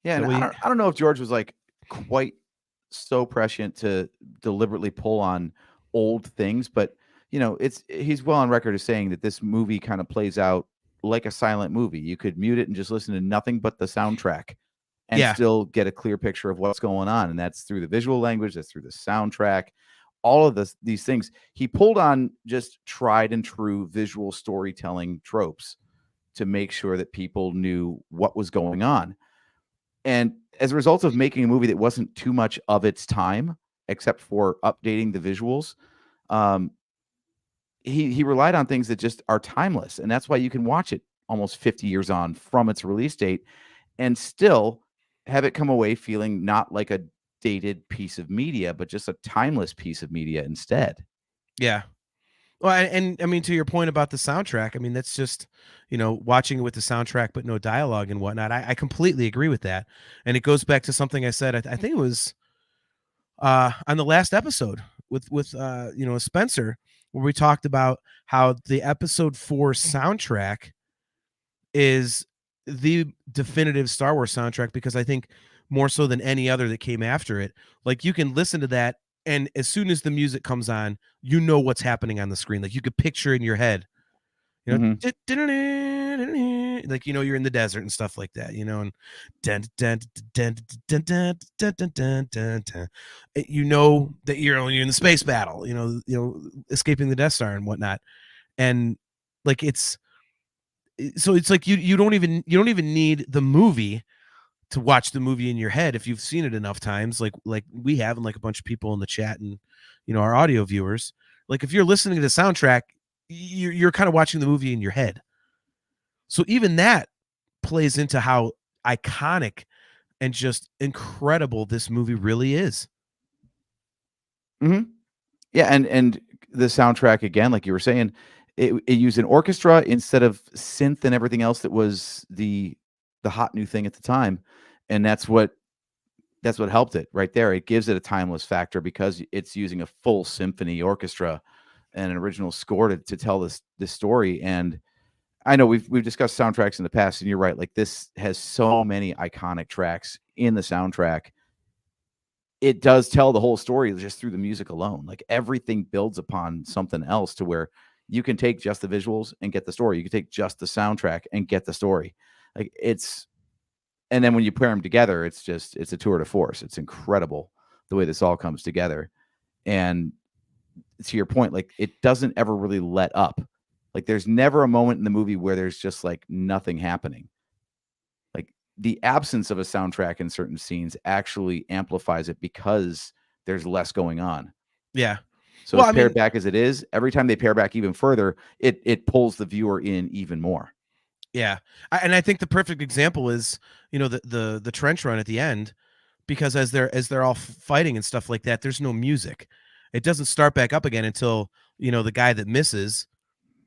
[SPEAKER 3] Yeah, and I don't know if George was like quite so prescient to deliberately pull on old things, but he's well on record as saying that this movie kind of plays out like a silent movie. You could mute it and just listen to nothing but the soundtrack and
[SPEAKER 2] Yeah.
[SPEAKER 3] still get a clear picture of what's going on. And that's through the visual language, that's through the soundtrack, all of these things. He pulled on just tried and true visual storytelling tropes to make sure that people knew what was going on. And as a result of making a movie that wasn't too much of its time, except for updating the visuals, he relied on things that just are timeless. And that's why you can watch it almost 50 years on from its release date and still have it come away feeling not like a dated piece of media, but just a timeless piece of media instead.
[SPEAKER 2] Yeah. Well, and I mean, to your point about the soundtrack, I mean, that's just, watching it with the soundtrack, but no dialogue and whatnot. I completely agree with that. And it goes back to something I said, I think it was on the last episode with Spencer, where we talked about how the episode 4 soundtrack is the definitive Star Wars soundtrack, because I think more so than any other that came after it, like you can listen to that, and as soon as the music comes on, you know what's happening on the screen. Like you could picture it in your head, like, you're in the desert and stuff like that, and that you're in the space battle, escaping the Death Star and whatnot. And like, it's like you don't even need the movie to watch the movie in your head if you've seen it enough times, like we have, and like a bunch of people in the chat and our audio viewers. Like if you're listening to the soundtrack, you're kind of watching the movie in your head. So even that plays into how iconic and just incredible this movie really is.
[SPEAKER 3] Mm-hmm. Yeah, and the soundtrack, again, like you were saying, it used an orchestra instead of synth and everything else that was the hot new thing at the time, and that's what helped it right there. It gives it a timeless factor because it's using a full symphony orchestra and an original score to tell this story. And I know we've discussed soundtracks in the past, and you're right. Like this has so many iconic tracks in the soundtrack. It does tell the whole story just through the music alone. Like everything builds upon something else to where you can take just the visuals and get the story. You can take just the soundtrack and get the story. Like and then when you pair them together, it's a tour de force. It's incredible the way this all comes together. And to your point, like it doesn't ever really let up. Like there's never a moment in the movie where there's just like nothing happening. Like the absence of a soundtrack in certain scenes actually amplifies it because there's less going on.
[SPEAKER 2] Yeah.
[SPEAKER 3] So as paired back as it is, every time they pair back even further, it pulls the viewer in even more.
[SPEAKER 2] Yeah. And I think the perfect example is, the trench run at the end, because as they're all fighting and stuff like that, there's no music. It doesn't start back up again until, the guy that misses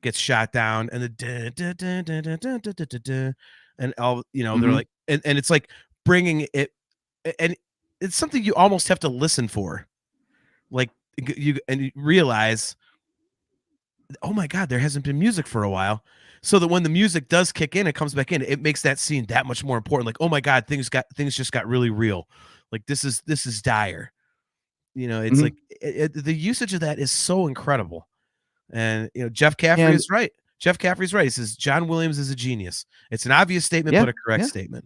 [SPEAKER 2] gets shot down, and and all, they're like, and it's like bringing it, and it's something you almost have to listen for. Like you realize, oh my God, there hasn't been music for a while. So that when the music does kick in, it comes back in, it makes that scene that much more important. Like, oh my God, things just got really real. Like this is dire. It's like the usage of that is so incredible. And Jeff Caffrey is right. Jeff Caffrey's right. He says John Williams is a genius. It's an obvious statement, but a correct statement.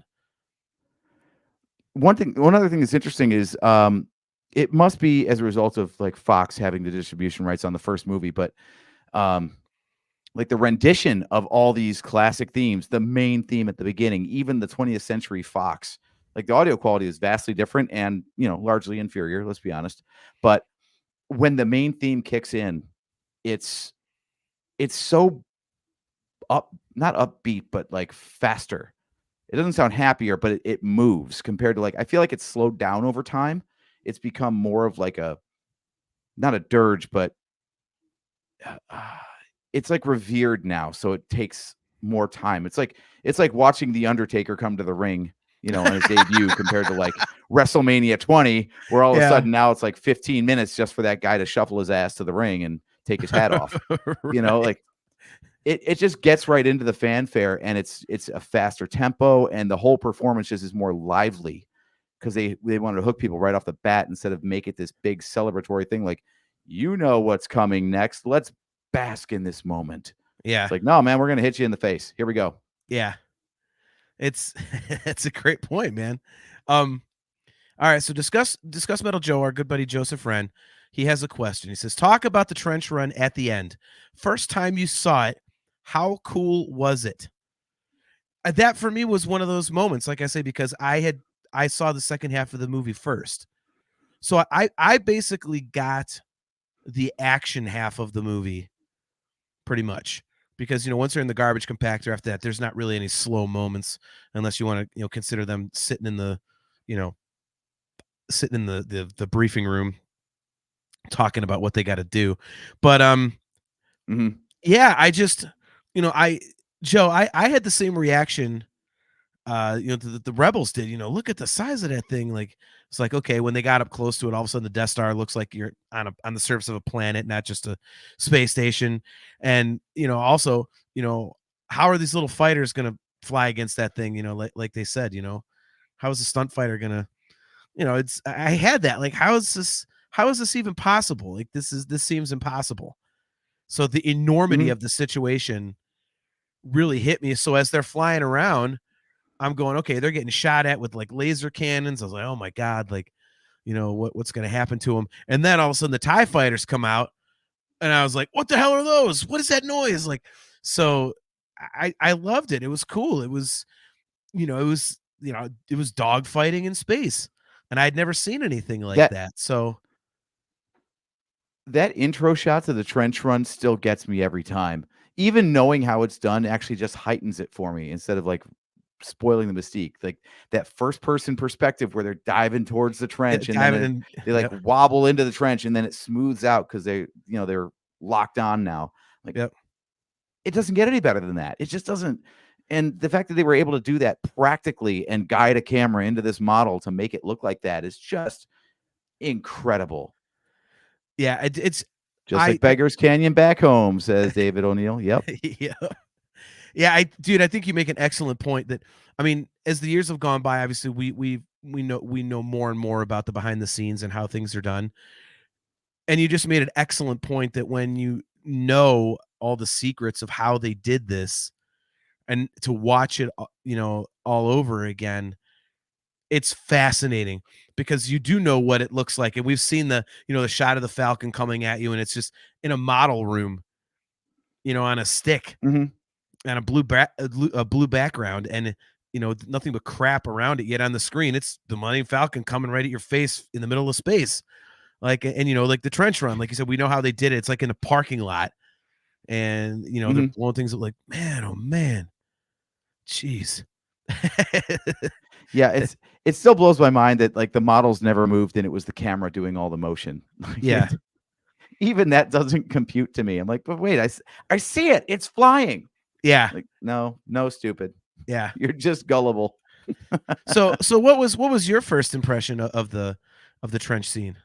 [SPEAKER 3] One other thing that's interesting is it must be as a result of like Fox having the distribution rights on the first movie, but like the rendition of all these classic themes, the main theme at the beginning, even the 20th Century Fox, like the audio quality is vastly different and, largely inferior, let's be honest. But when the main theme kicks in, it's so not upbeat, but like faster. It doesn't sound happier, but it moves compared to like, I feel like it's slowed down over time. It's become more of like not a dirge, but it's like revered now. So it takes more time. It's like watching The Undertaker come to the ring, on his debut compared to like WrestleMania 20, where all of a sudden now it's like 15 minutes just for that guy to shuffle his ass to the ring and take his hat off.
[SPEAKER 2] Right.
[SPEAKER 3] Like it just gets right into the fanfare, and it's a faster tempo, and the whole performance just is more lively because they wanted to hook people right off the bat instead of make it this big celebratory thing. Like, what's coming next. Let's bask in this moment.
[SPEAKER 2] Yeah.
[SPEAKER 3] It's like, no, man, we're going to hit you in the face. Here we go.
[SPEAKER 2] Yeah. It's it's a great point, man. All right, so discuss Metal Joe, our good buddy Joseph Wren. He has a question. He says, talk about the trench run at the end. First time you saw it, how cool was it? That for me was one of those moments, like I say, because I saw the second half of the movie first. So I basically got the action half of the movie pretty much, because once they're in the garbage compactor, after that there's not really any slow moments, unless you want to consider them sitting in the the briefing room talking about what they got to do. But yeah, I just I had the same reaction the rebels did. Look at the size of that thing. Like, it's like, okay, when they got up close to it, all of a sudden the Death Star looks like you're on the surface of a planet, not just a space station. And also, how are these little fighters gonna fly against that thing? Like they said, how is a stunt fighter gonna I had that, like, how is this even possible? Like, this seems impossible. So the enormity of the situation really hit me. So as they're flying around, I'm going, okay, they're getting shot at with like laser cannons. I was like, oh my God, like, what's going to happen to them? And then all of a sudden the TIE fighters come out and I was like, what the hell are those? What is that noise? Like, so I loved it. It was cool. It was, it was dog fighting in space, and I'd never seen anything like that. So
[SPEAKER 3] that intro shot to the trench run still gets me every time. Even knowing how it's done actually just heightens it for me, instead of like spoiling the mystique. Like that first person perspective where they're diving towards the trench and then they like wobble into the trench and then it smooths out because they're locked on now. Like, it doesn't get any better than that. It just doesn't. And the fact that they were able to do that practically and guide a camera into this model to make it look like that is just incredible.
[SPEAKER 2] Yeah, it's
[SPEAKER 3] just like Beggar's Canyon back home, says David O'Neill. Yep.
[SPEAKER 2] Yeah, I think you make an excellent point that, I mean, as the years have gone by, obviously we know more and more about the behind the scenes and how things are done. And you just made an excellent point that when you know all the secrets of how they did this, and to watch it, all over again, it's fascinating, because you do know what it looks like. And we've seen the shot of the Falcon coming at you, and it's just in a model room, on a stick. And a blue background, and nothing but crap around it. Yet on the screen, it's the Millennium Falcon coming right at your face in the middle of space. Like, and like the trench run, like you said, we know how they did it. It's like in a parking lot, and they're blowing things up. Like, man, oh man, jeez.
[SPEAKER 3] Yeah, it still blows my mind that like the models never moved and it was the camera doing all the motion.
[SPEAKER 2] Yeah.
[SPEAKER 3] Even that doesn't compute to me. I'm like, but wait, I see it. It's flying.
[SPEAKER 2] Yeah.
[SPEAKER 3] Like, no, stupid.
[SPEAKER 2] Yeah.
[SPEAKER 3] You're just gullible.
[SPEAKER 2] So what was your first impression of the trench scene?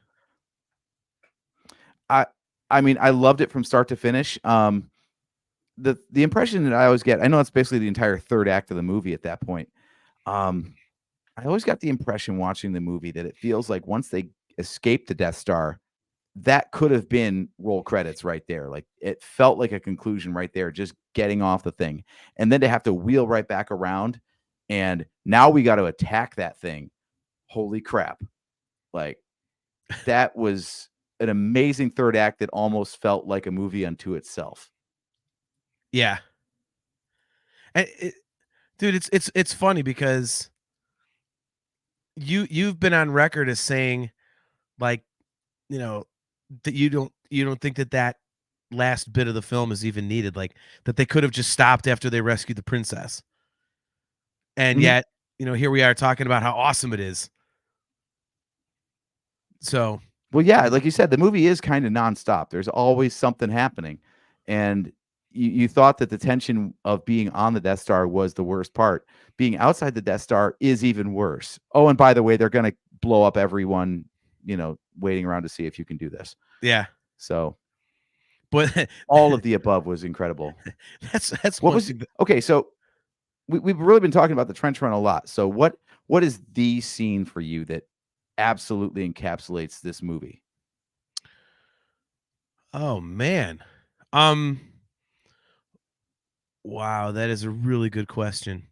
[SPEAKER 3] I mean, I loved it from start to finish. The impression that I always get, I know it's basically the entire third act of the movie at that point. I always got the impression watching the movie that it feels like once they escape the Death Star, that could have been roll credits right there. Like, it felt like a conclusion right there, just getting off the thing. And then to have to wheel right back around, and now we got to attack that thing. Holy crap. Like, that was an amazing third act that almost felt like a movie unto itself.
[SPEAKER 2] Yeah. And dude, it's funny because you've been on record as saying, like, that you don't think that last bit of the film is even needed, like that they could have just stopped after they rescued the princess. And yet, here we are talking about how awesome it is. So,
[SPEAKER 3] well, yeah, like you said, the movie is kind of nonstop. There's always something happening. And you thought that the tension of being on the Death Star was the worst part. Being outside the Death Star is even worse. Oh, and by the way, they're going to blow up everyone, waiting around to see if you can do this.
[SPEAKER 2] Yeah.
[SPEAKER 3] So,
[SPEAKER 2] but
[SPEAKER 3] all of the above was incredible.
[SPEAKER 2] That's
[SPEAKER 3] what was okay. So we've really been talking about the trench run a lot. So what is the scene for you that absolutely encapsulates this movie?
[SPEAKER 2] Oh man. Wow, that is a really good question.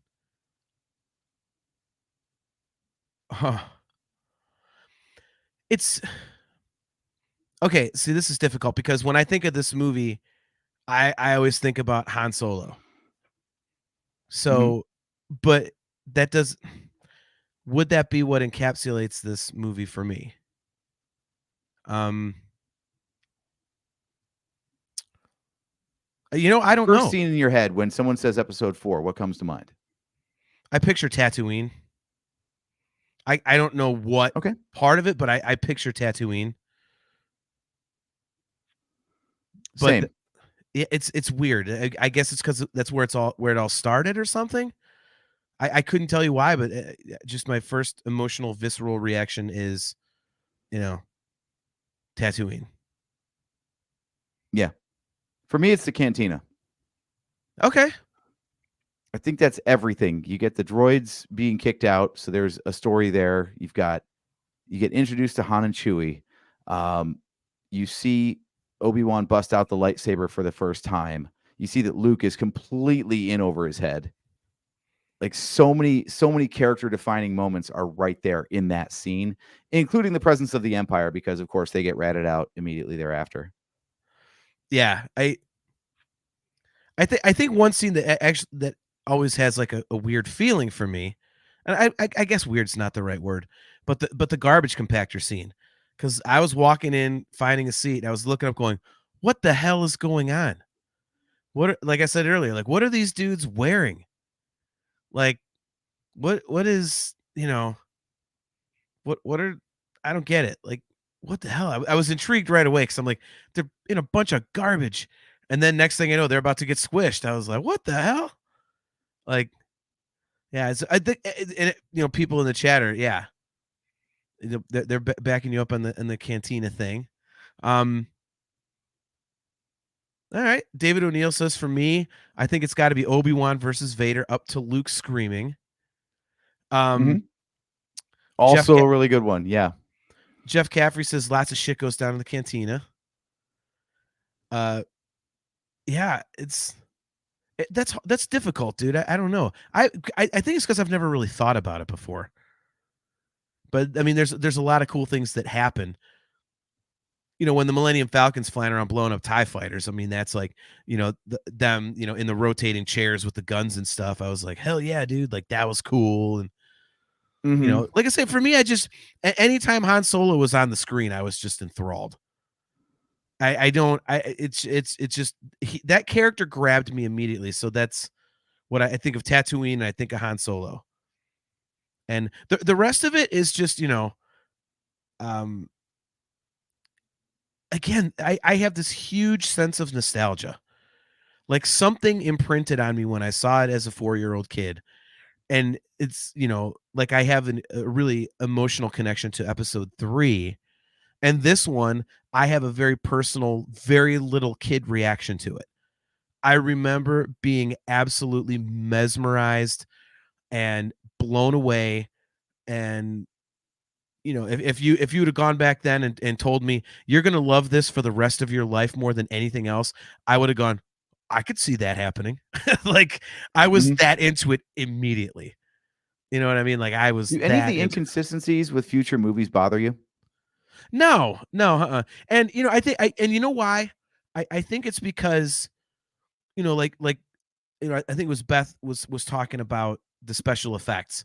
[SPEAKER 2] Huh. It's okay. See, this is difficult because when I think of this movie, I always think about Han Solo. So, but that does would that be what encapsulates this movie for me? Um, I don't
[SPEAKER 3] First
[SPEAKER 2] know.
[SPEAKER 3] scene in your head when someone says episode 4, what comes to mind?
[SPEAKER 2] I picture Tatooine. I don't know what
[SPEAKER 3] Okay.
[SPEAKER 2] part of it, but I picture Tatooine. But
[SPEAKER 3] Same.
[SPEAKER 2] it's weird. I guess it's because that's where it all started or something. I couldn't tell you why, but just my first emotional, visceral reaction is, you know, Tatooine.
[SPEAKER 3] Yeah. For me, it's the cantina.
[SPEAKER 2] Okay.
[SPEAKER 3] I think that's everything. You get the droids being kicked out, so there's a story there. You get introduced to Han and Chewie. You see Obi-Wan bust out the lightsaber for the first time. You see that Luke is completely in over his head. Like so many character defining moments are right there in that scene, including the presence of the Empire, because of course they get ratted out immediately thereafter.
[SPEAKER 2] Yeah. I think one scene that always has like a weird feeling for me, and I guess weird's not the right word, but the garbage compactor scene, because I was walking in, finding a seat, and I was looking up, going, "What the hell is going on? Like I said earlier, like what are these dudes wearing? Like what is what are I don't get it. Like what the hell? I was intrigued right away because I'm like they're in a bunch of garbage, and then next thing I know they're about to get squished. I was like, what the hell? Like yeah, I think people in the chat are they're backing you up on the cantina thing. All right, David O'Neill says for me, I think it's got to be Obi-Wan versus Vader up to Luke screaming.
[SPEAKER 3] Also a really good one. Yeah.
[SPEAKER 2] Jeff Caffrey says lots of shit goes down in the cantina. Yeah, that's difficult, dude. I don't know. I think it's because I've never really thought about it before. But I mean, there's a lot of cool things that happen. When the Millennium Falcon's flying around blowing up TIE fighters, I mean, that's like, them, in the rotating chairs with the guns and stuff. I was like, hell yeah, dude. Like that was cool. And, like I said, for me, anytime Han Solo was on the screen, I was just enthralled. It's just, that character grabbed me immediately. So that's what I think of Tatooine. And I think of Han Solo. And the rest of it is just, again, I have this huge sense of nostalgia. Like something imprinted on me when I saw it as a 4-year-old kid. And it's, like I have a really emotional connection to episode 3. And this one, I have a very personal, very little kid reaction to it. I remember being absolutely mesmerized and blown away. And if you would have gone back then and told me you're going to love this for the rest of your life more than anything else, I would have gone, I could see that happening. Like I was that into it immediately. You know what I mean? Like I was.
[SPEAKER 3] Do any of the inconsistencies with future movies bother you?
[SPEAKER 2] No. And I think and you know why? I think it's because, like I think it was Beth was talking about the special effects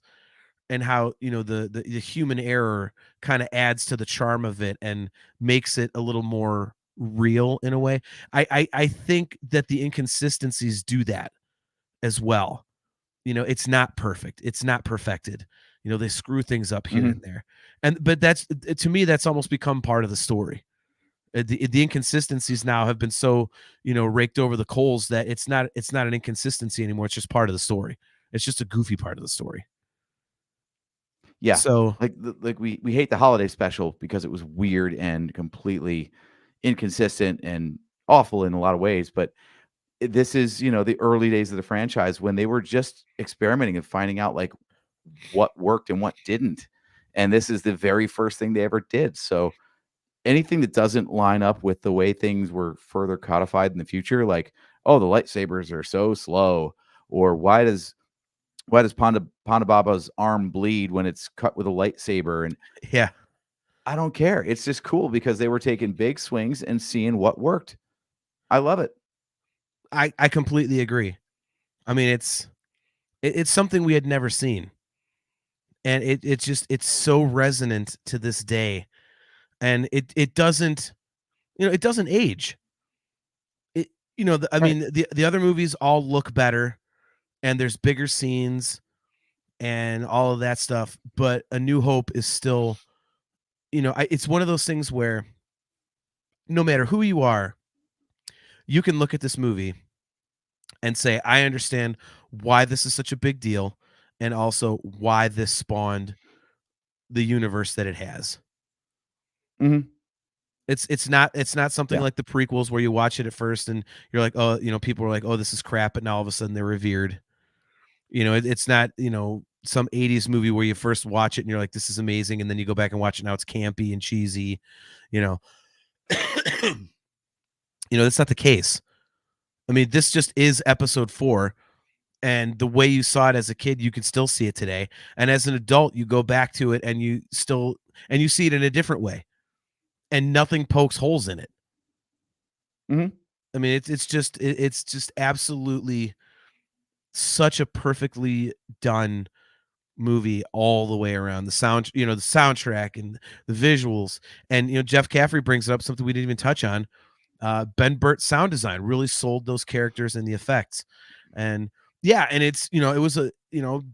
[SPEAKER 2] and how the human error kind of adds to the charm of it and makes it a little more real in a way. I think that the inconsistencies do that as well. It's not perfect. It's not perfected. They screw things up here and there. But that's, to me, that's almost become part of the story. The inconsistencies now have been so, raked over the coals that it's not an inconsistency anymore. It's just part of the story. It's just a goofy part of the story.
[SPEAKER 3] Yeah.
[SPEAKER 2] So
[SPEAKER 3] like we hate the holiday special because it was weird and completely inconsistent and awful in a lot of ways. But this is, the early days of the franchise when they were just experimenting and finding out like what worked and what didn't. And this is the very first thing they ever did. So anything that doesn't line up with the way things were further codified in the future, like, oh, the lightsabers are so slow, or why does Ponda Baba's arm bleed when it's cut with a lightsaber? And
[SPEAKER 2] Yeah.
[SPEAKER 3] I don't care. It's just cool because they were taking big swings and seeing what worked. I love it.
[SPEAKER 2] I completely agree. I mean, it's something we had never seen. And it's so resonant to this day. And it doesn't, it doesn't age. It, I
[SPEAKER 3] Right.
[SPEAKER 2] mean, the other movies all look better and there's bigger scenes and all of that stuff, but A New Hope is still, it's one of those things where no matter who you are, you can look at this movie and say, I understand why this is such a big deal and also why this spawned the universe that it has.
[SPEAKER 3] Mhm.
[SPEAKER 2] It's not something
[SPEAKER 3] Yeah.
[SPEAKER 2] like the prequels where you watch it at first and you're like, oh, people are like, oh, this is crap, but now all of a sudden they're revered. It's not, some 80s movie where you first watch it and you're like, this is amazing, and then you go back and watch it, now it's campy and cheesy, you know. That's not the case. I mean, this just is episode 4, and the way you saw it as a kid, you can still see it today. And as an adult, you go back to it and you see it in a different way, and nothing pokes holes in it.
[SPEAKER 3] Mhm.
[SPEAKER 2] I mean, it's just absolutely such a perfectly done movie all the way around. The soundtrack and the visuals, and Jeff Caffrey brings up something we didn't even touch on. Ben Burtt's sound design really sold those characters and the effects. And yeah, and it's, it was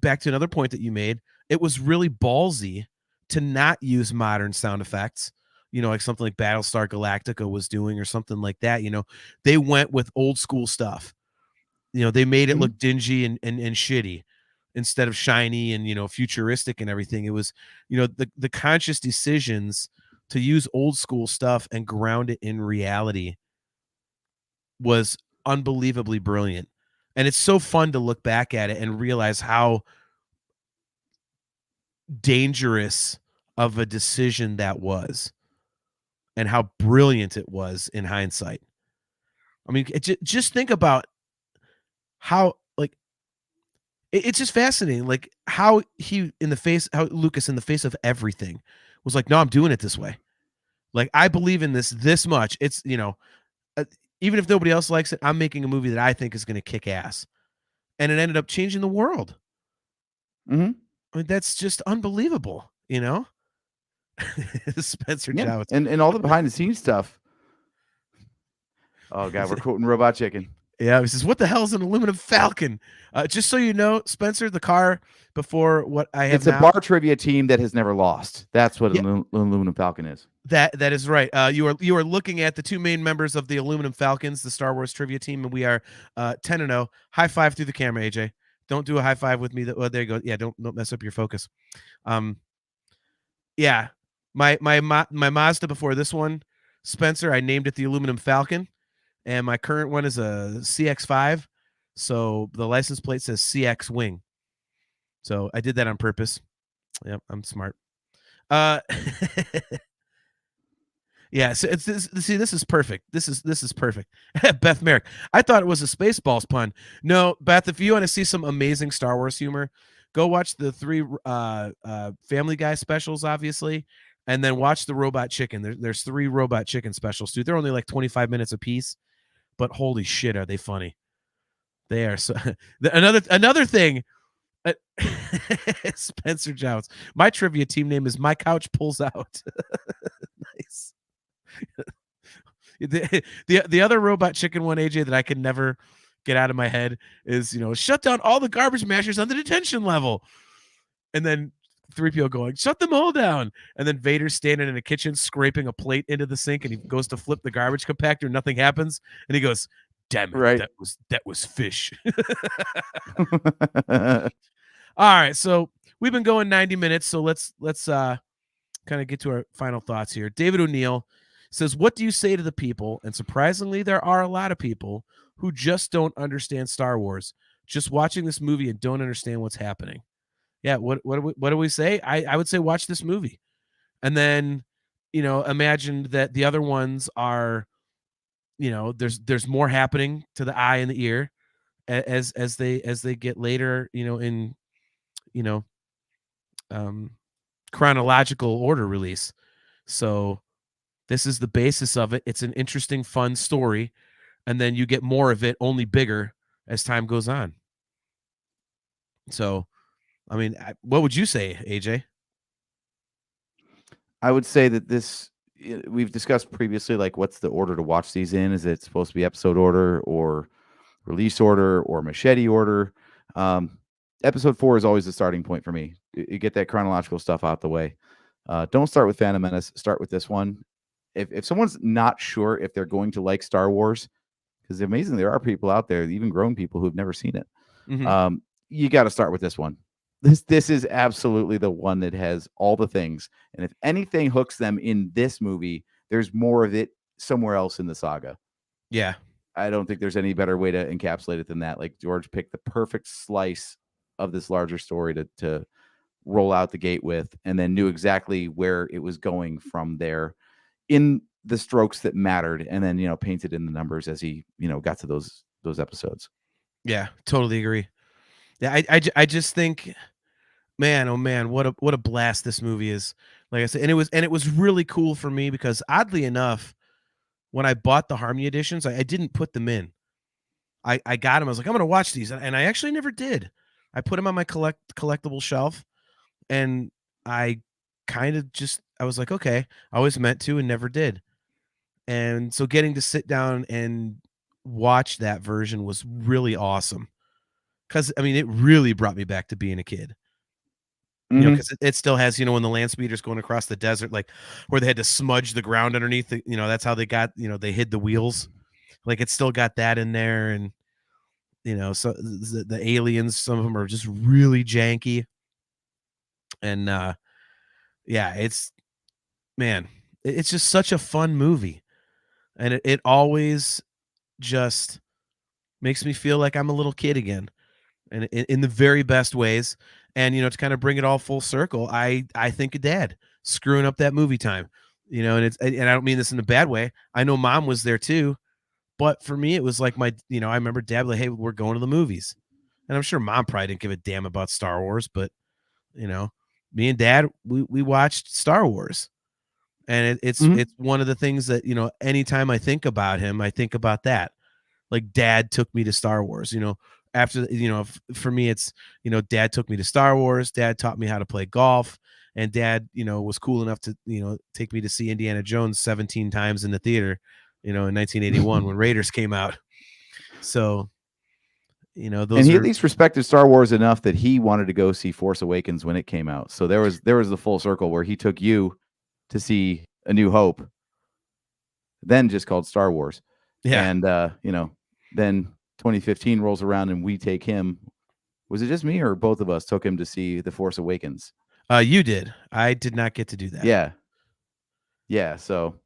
[SPEAKER 2] back to another point that you made. It was really ballsy to not use modern sound effects, like something like Battlestar Galactica was doing or something like that. They went with old school stuff. They made it
[SPEAKER 3] Mhm.
[SPEAKER 2] look dingy and shitty instead of shiny and, futuristic and everything. It was, the conscious decisions to use old school stuff and ground it in reality was unbelievably brilliant. And it's so fun to look back at it and realize how dangerous of a decision that was and how brilliant it was in hindsight. I mean, just think about how, like, it's just fascinating, like how Lucas, in the face of everything, was like, no, I'm doing it this way. Like, I believe in this much. It's, uh, even if nobody else likes it, I'm making a movie that I think is going to kick ass. And it ended up changing the world.
[SPEAKER 3] Mhm.
[SPEAKER 2] I mean, that's just unbelievable, Spencer
[SPEAKER 3] Yeah.
[SPEAKER 2] Jones.
[SPEAKER 3] And all the behind the scenes stuff. Oh god, we're quoting Robot Chicken.
[SPEAKER 2] Yeah, he says, "What the hell is an aluminum Falcon?" Just so you know, Spencer, the car before what I have
[SPEAKER 3] It's a
[SPEAKER 2] now.
[SPEAKER 3] bar trivia team that has never lost. That's what
[SPEAKER 2] Yeah.
[SPEAKER 3] an aluminum Falcon is.
[SPEAKER 2] That is right. You are looking at the two main members of the Aluminum Falcons, the Star Wars trivia team, and we are 10-0. High five through the camera, AJ. Don't do a high five with me. There you go. Yeah, don't mess up your focus. Yeah, my Mazda before this one, Spencer, I named it the Aluminum Falcon, and my current one is a CX-5. So the license plate says CX Wing. So I did that on purpose. Yep, I'm smart. Yeah, so this is perfect. This is perfect. Beth Merrick, I thought it was a Spaceballs pun. No, Beth, if you want to see some amazing Star Wars humor, go watch the 3 Family Guy specials, obviously, and then watch the Robot Chicken. There's 3 Robot Chicken specials, dude. They're only like 25 minutes a piece, but holy shit, are they funny? They are so. Another thing. Spencer Jones. My trivia team name is My Couch Pulls Out. Nice. The other Robot Chicken one, AJ, that I can never get out of my head is, shut down all the garbage mashers on the detention level. And then 3PO going, shut them all down. And then Vader's standing in the kitchen scraping a plate into the sink, and he goes to flip the garbage compactor, nothing happens. And he goes, damn it,
[SPEAKER 3] Right.
[SPEAKER 2] that was fish. All right, so we've been going 90 minutes, so let's kind of get to our final thoughts here. David O'Neill says, what do you say to the people? And surprisingly, there are a lot of people who just don't understand Star Wars, just watching this movie and don't understand what's happening. Yeah, what do we say? I would say watch this movie. And then imagine that the other ones are, there's more happening to the eye and the ear as they get later, in, you know, um, chronological order release. So this is the basis of it. It's an interesting, fun story, and then you get more of it, only bigger as time goes on. So, I mean, what would you say, AJ?
[SPEAKER 3] I would say that we've discussed previously, like, what's the order to watch these in? Is it supposed to be episode order or release order or machete order? Episode 4 is always the starting point for me. You get that chronological stuff out the way. Don't start with Phantom Menace. Start with this one. If someone's not sure if they're going to like Star Wars, because amazingly there are people out there, even grown people, who've never seen it.
[SPEAKER 2] Mm-hmm.
[SPEAKER 3] You got to start with this one. This is absolutely the one that has all the things. And if anything hooks them in this movie, there's more of it somewhere else in the saga.
[SPEAKER 2] Yeah.
[SPEAKER 3] I don't think there's any better way to encapsulate it than that. Like, George picked the perfect slice of this larger story to roll out the gate with, and then knew exactly where it was going from there in the strokes that mattered, and then, painted in the numbers as he, got to those episodes.
[SPEAKER 2] Yeah, totally agree. Yeah, I just think, man, oh man, what a blast this movie is. Like I said, and it was really cool for me because, oddly enough, when I bought the Harmony editions, I didn't put them in. I got them. I was like, I'm gonna watch these, and I actually never did. I put them on my collectible shelf, and I kind of I was like, okay, I always meant to and never did. And so getting to sit down and watch that version was really awesome. Because, I mean, it really brought me back to being a kid. Because it still has, when the land speeder's going across the desert, like where they had to smudge the ground underneath, that's how they got, they hid the wheels. Like, it's still got that in there. And, so the aliens, some of them are just really janky. And, yeah, it's just such a fun movie. And it always just makes me feel like I'm a little kid again. And in the very best ways. And, to kind of bring it all full circle, I think of Dad screwing up that movie time, and I don't mean this in a bad way. I know Mom was there too, but for me, it was like I remember Dad like, hey, we're going to the movies. And I'm sure Mom probably didn't give a damn about Star Wars, but, me and Dad, we watched Star Wars. And it's one of the things that, anytime I think about him, I think about that. Like, Dad took me to Star Wars, after, for me, it's, Dad took me to Star Wars. Dad taught me how to play golf, and Dad, was cool enough to, take me to see Indiana Jones 17 times in the theater, in 1981 when Raiders came out. So, those,
[SPEAKER 3] and he at least respected Star Wars enough that he wanted to go see Force Awakens when it came out. So there was the full circle where he took you to see A New Hope, then just called Star Wars.
[SPEAKER 2] Yeah.
[SPEAKER 3] And, then 2015 rolls around and we take him. Was it just me or both of us took him to see The Force Awakens?
[SPEAKER 2] You did. I did not get to do that.
[SPEAKER 3] Yeah. Yeah. So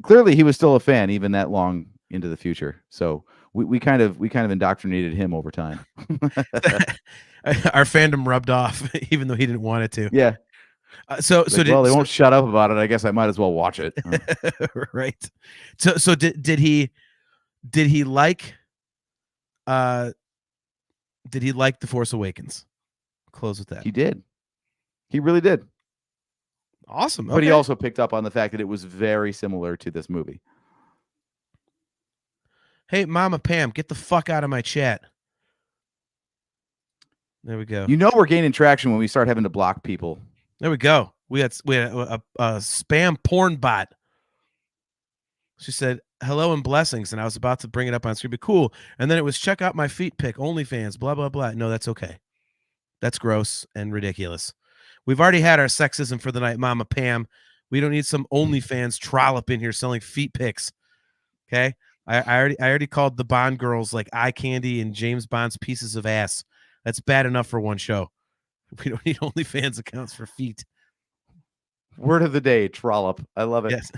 [SPEAKER 3] clearly he was still a fan even that long into the future. So we kind of indoctrinated him over time.
[SPEAKER 2] Our fandom rubbed off, even though he didn't want it to.
[SPEAKER 3] Yeah. They won't shut up about it. I guess I might as well watch it.
[SPEAKER 2] Right. So did he like The Force Awakens? Close with that.
[SPEAKER 3] He did. He really did.
[SPEAKER 2] Awesome.
[SPEAKER 3] But he also picked up on the fact that it was very similar to this movie.
[SPEAKER 2] Hey, Mama Pam, get the fuck out of my chat. There we go.
[SPEAKER 3] We're gaining traction when we start having to block people.
[SPEAKER 2] There we go. We had a spam porn bot. She said, hello and blessings. And I was about to bring it up on screen. Be cool. And then it was, check out my feet pic, OnlyFans, blah, blah, blah. No, that's okay. That's gross and ridiculous. We've already had our sexism for the night, Mama Pam. We don't need some OnlyFans trollop in here selling feet pics. Okay. I already called the Bond girls like eye candy and James Bond's pieces of ass. That's bad enough for one show. We don't need OnlyFans accounts for feet.
[SPEAKER 3] Word of the day, trollop. I love it.
[SPEAKER 2] Yes.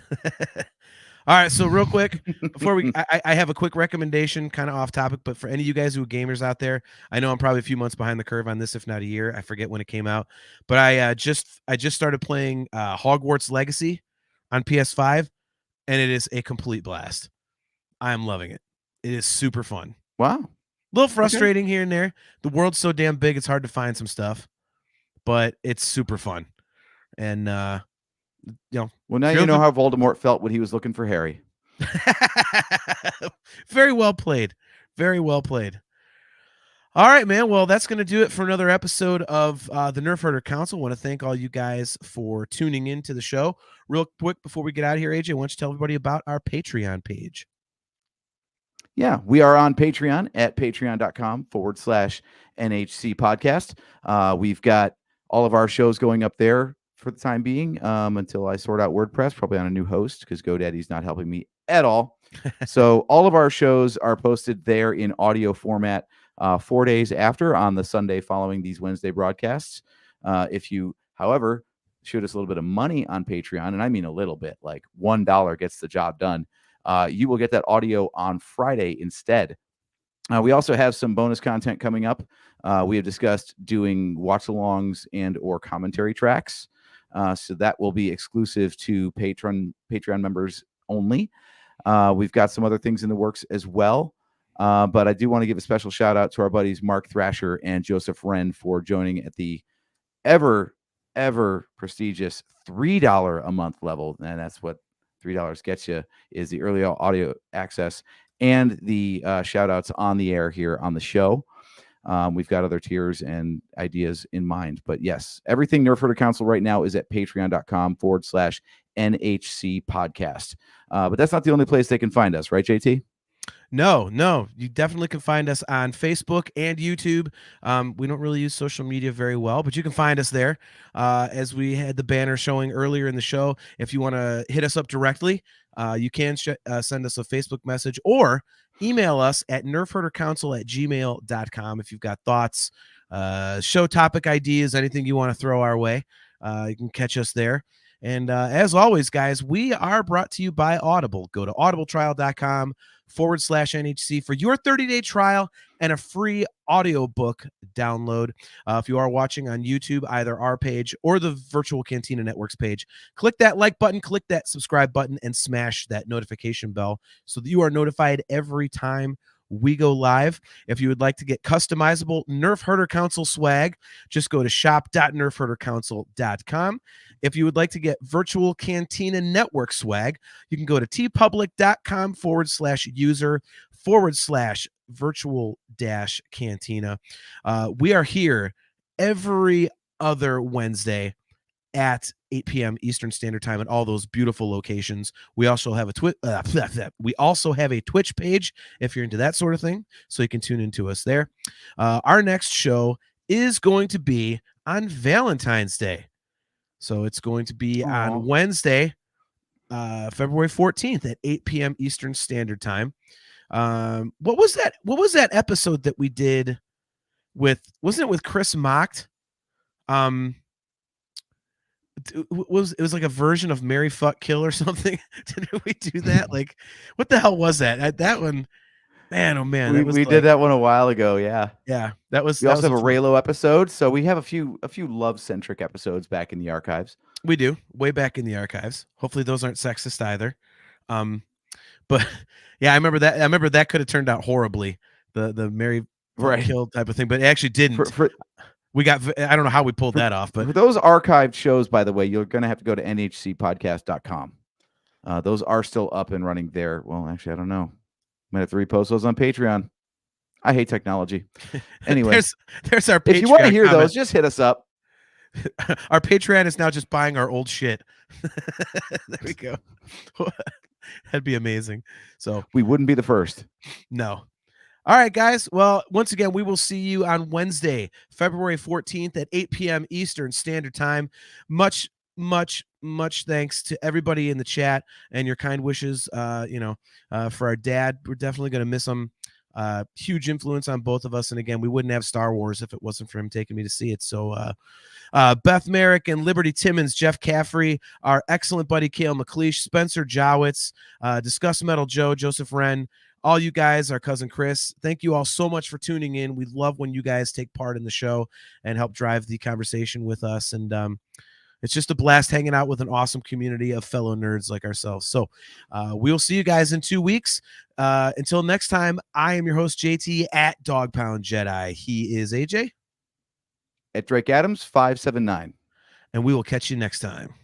[SPEAKER 2] All right, so real quick, before I have a quick recommendation, kind of off topic, but for any of you guys who are gamers out there, I know I'm probably a few months behind the curve on this, if not a year. I forget when it came out, but I just started playing Hogwarts Legacy on PS5, and it is a complete blast. I am loving it. It is super fun.
[SPEAKER 3] Wow.
[SPEAKER 2] A little frustrating here and there. The world's so damn big, it's hard to find some stuff, but it's super fun. And
[SPEAKER 3] well, now you know how Voldemort felt when he was looking for Harry.
[SPEAKER 2] Very well played. Very well played. All right, man. Well, that's going to do it for another episode of the Nerfherder Council. I want to thank all you guys for tuning into the show. Real quick, before we get out of here, AJ, why don't you tell everybody about our Patreon page?
[SPEAKER 3] Yeah, we are on Patreon at patreon.com/NHC podcast. We've got all of our shows going up there for the time being until I sort out WordPress, probably on a new host because GoDaddy's not helping me at all. So all of our shows are posted there in audio format 4 days after on the Sunday following these Wednesday broadcasts. If you, however, shoot us a little bit of money on Patreon, and I mean a little bit, like $1 gets the job done, you will get that audio on Friday instead. We also have some bonus content coming up. We have discussed doing watch-alongs and or commentary tracks. So that will be exclusive to Patreon members only. We've got some other things in the works as well. But I do want to give a special shout out to our buddies Mark Thrasher and Joseph Wren for joining at the ever prestigious $3 a month level. And that's what $3 gets you, is the early audio access and the shout outs on the air here on the show. We've got other tiers and ideas in mind, but yes, everything Nerfherder Council right now is at patreon.com/NHC podcast. But that's not the only place they can find us, right, JT?
[SPEAKER 2] No, you definitely can find us on Facebook and YouTube. We don't really use social media very well, but you can find us there. As we had the banner showing earlier in the show, if you want to hit us up directly, you can send us a Facebook message or email us at nerfherdercouncil@gmail.com if you've got thoughts, show topic ideas, anything you want to throw our way. You can catch us there. And as always, guys, we are brought to you by Audible. Go to audibletrial.com/NHC for your 30-day trial and a free audiobook download. If you are watching on YouTube, either our page or the Virtual Cantina Networks page, click that like button, click that subscribe button, and smash that notification bell so that you are notified every time we go live. If you would like to get customizable Nerfherder Council swag, just go to shop.nerfherdercouncil.com. If you would like to get Virtual Cantina Network swag, you can go to tpublic.com/user/virtual-cantina. We are here every other Wednesday at 8 p.m. Eastern Standard Time at all those beautiful locations. We also have a Twitch page if you're into that sort of thing, so you can tune into us there. Our next show is going to be on Valentine's Day. So it's going to be on Wednesday, February 14th at 8 p.m. Eastern Standard Time. What was that episode that we did with, wasn't it with Chris Mocked? It was like a version of Marry Fuck Kill or something. Did we do that? Like, what the hell was that? That one, man, oh man,
[SPEAKER 3] we did that one a while ago. Yeah,
[SPEAKER 2] that was.
[SPEAKER 3] We also have a Raylo episode, so we have a few love centric episodes back in the archives.
[SPEAKER 2] We do, way back in the archives. Hopefully, those aren't sexist either. But yeah, I remember that could have turned out horribly. The Marry Fuck Kill type of thing, but it actually didn't. We got, I don't know how we pulled that off, but
[SPEAKER 3] for those archived shows, by the way, you're going to have to go to nhcpodcast.com. Those are still up and running there. Well, actually, I don't know. Might have to repost those on Patreon. I hate technology. Anyway,
[SPEAKER 2] there's our Patreon.
[SPEAKER 3] If you want to hear those, just hit us up.
[SPEAKER 2] Our Patreon is now just buying our old shit. There we go. That'd be amazing. So
[SPEAKER 3] we wouldn't be the first.
[SPEAKER 2] No. All right, guys. Well, once again, we will see you on Wednesday, February 14th at 8 p.m. Eastern Standard Time. Much thanks to everybody in the chat and your kind wishes. For our dad, we're definitely going to miss him. Huge influence on both of us. And again, we wouldn't have Star Wars if it wasn't for him taking me to see it. So Beth Merrick and Liberty Timmons, Jeff Caffrey, our excellent buddy Cale McLeish, Spencer Jowitz, Discuss Metal Joe, Joseph Wren, all you guys, our cousin Chris, thank you all so much for tuning in. We love when you guys take part in the show and help drive the conversation with us. And It's just a blast hanging out with an awesome community of fellow nerds like ourselves. So we'll see you guys in 2 weeks. Until next time, I am your host, JT, at Dog Pound Jedi. He is AJ.
[SPEAKER 3] At Drake Adams 579.
[SPEAKER 2] And we will catch you next time.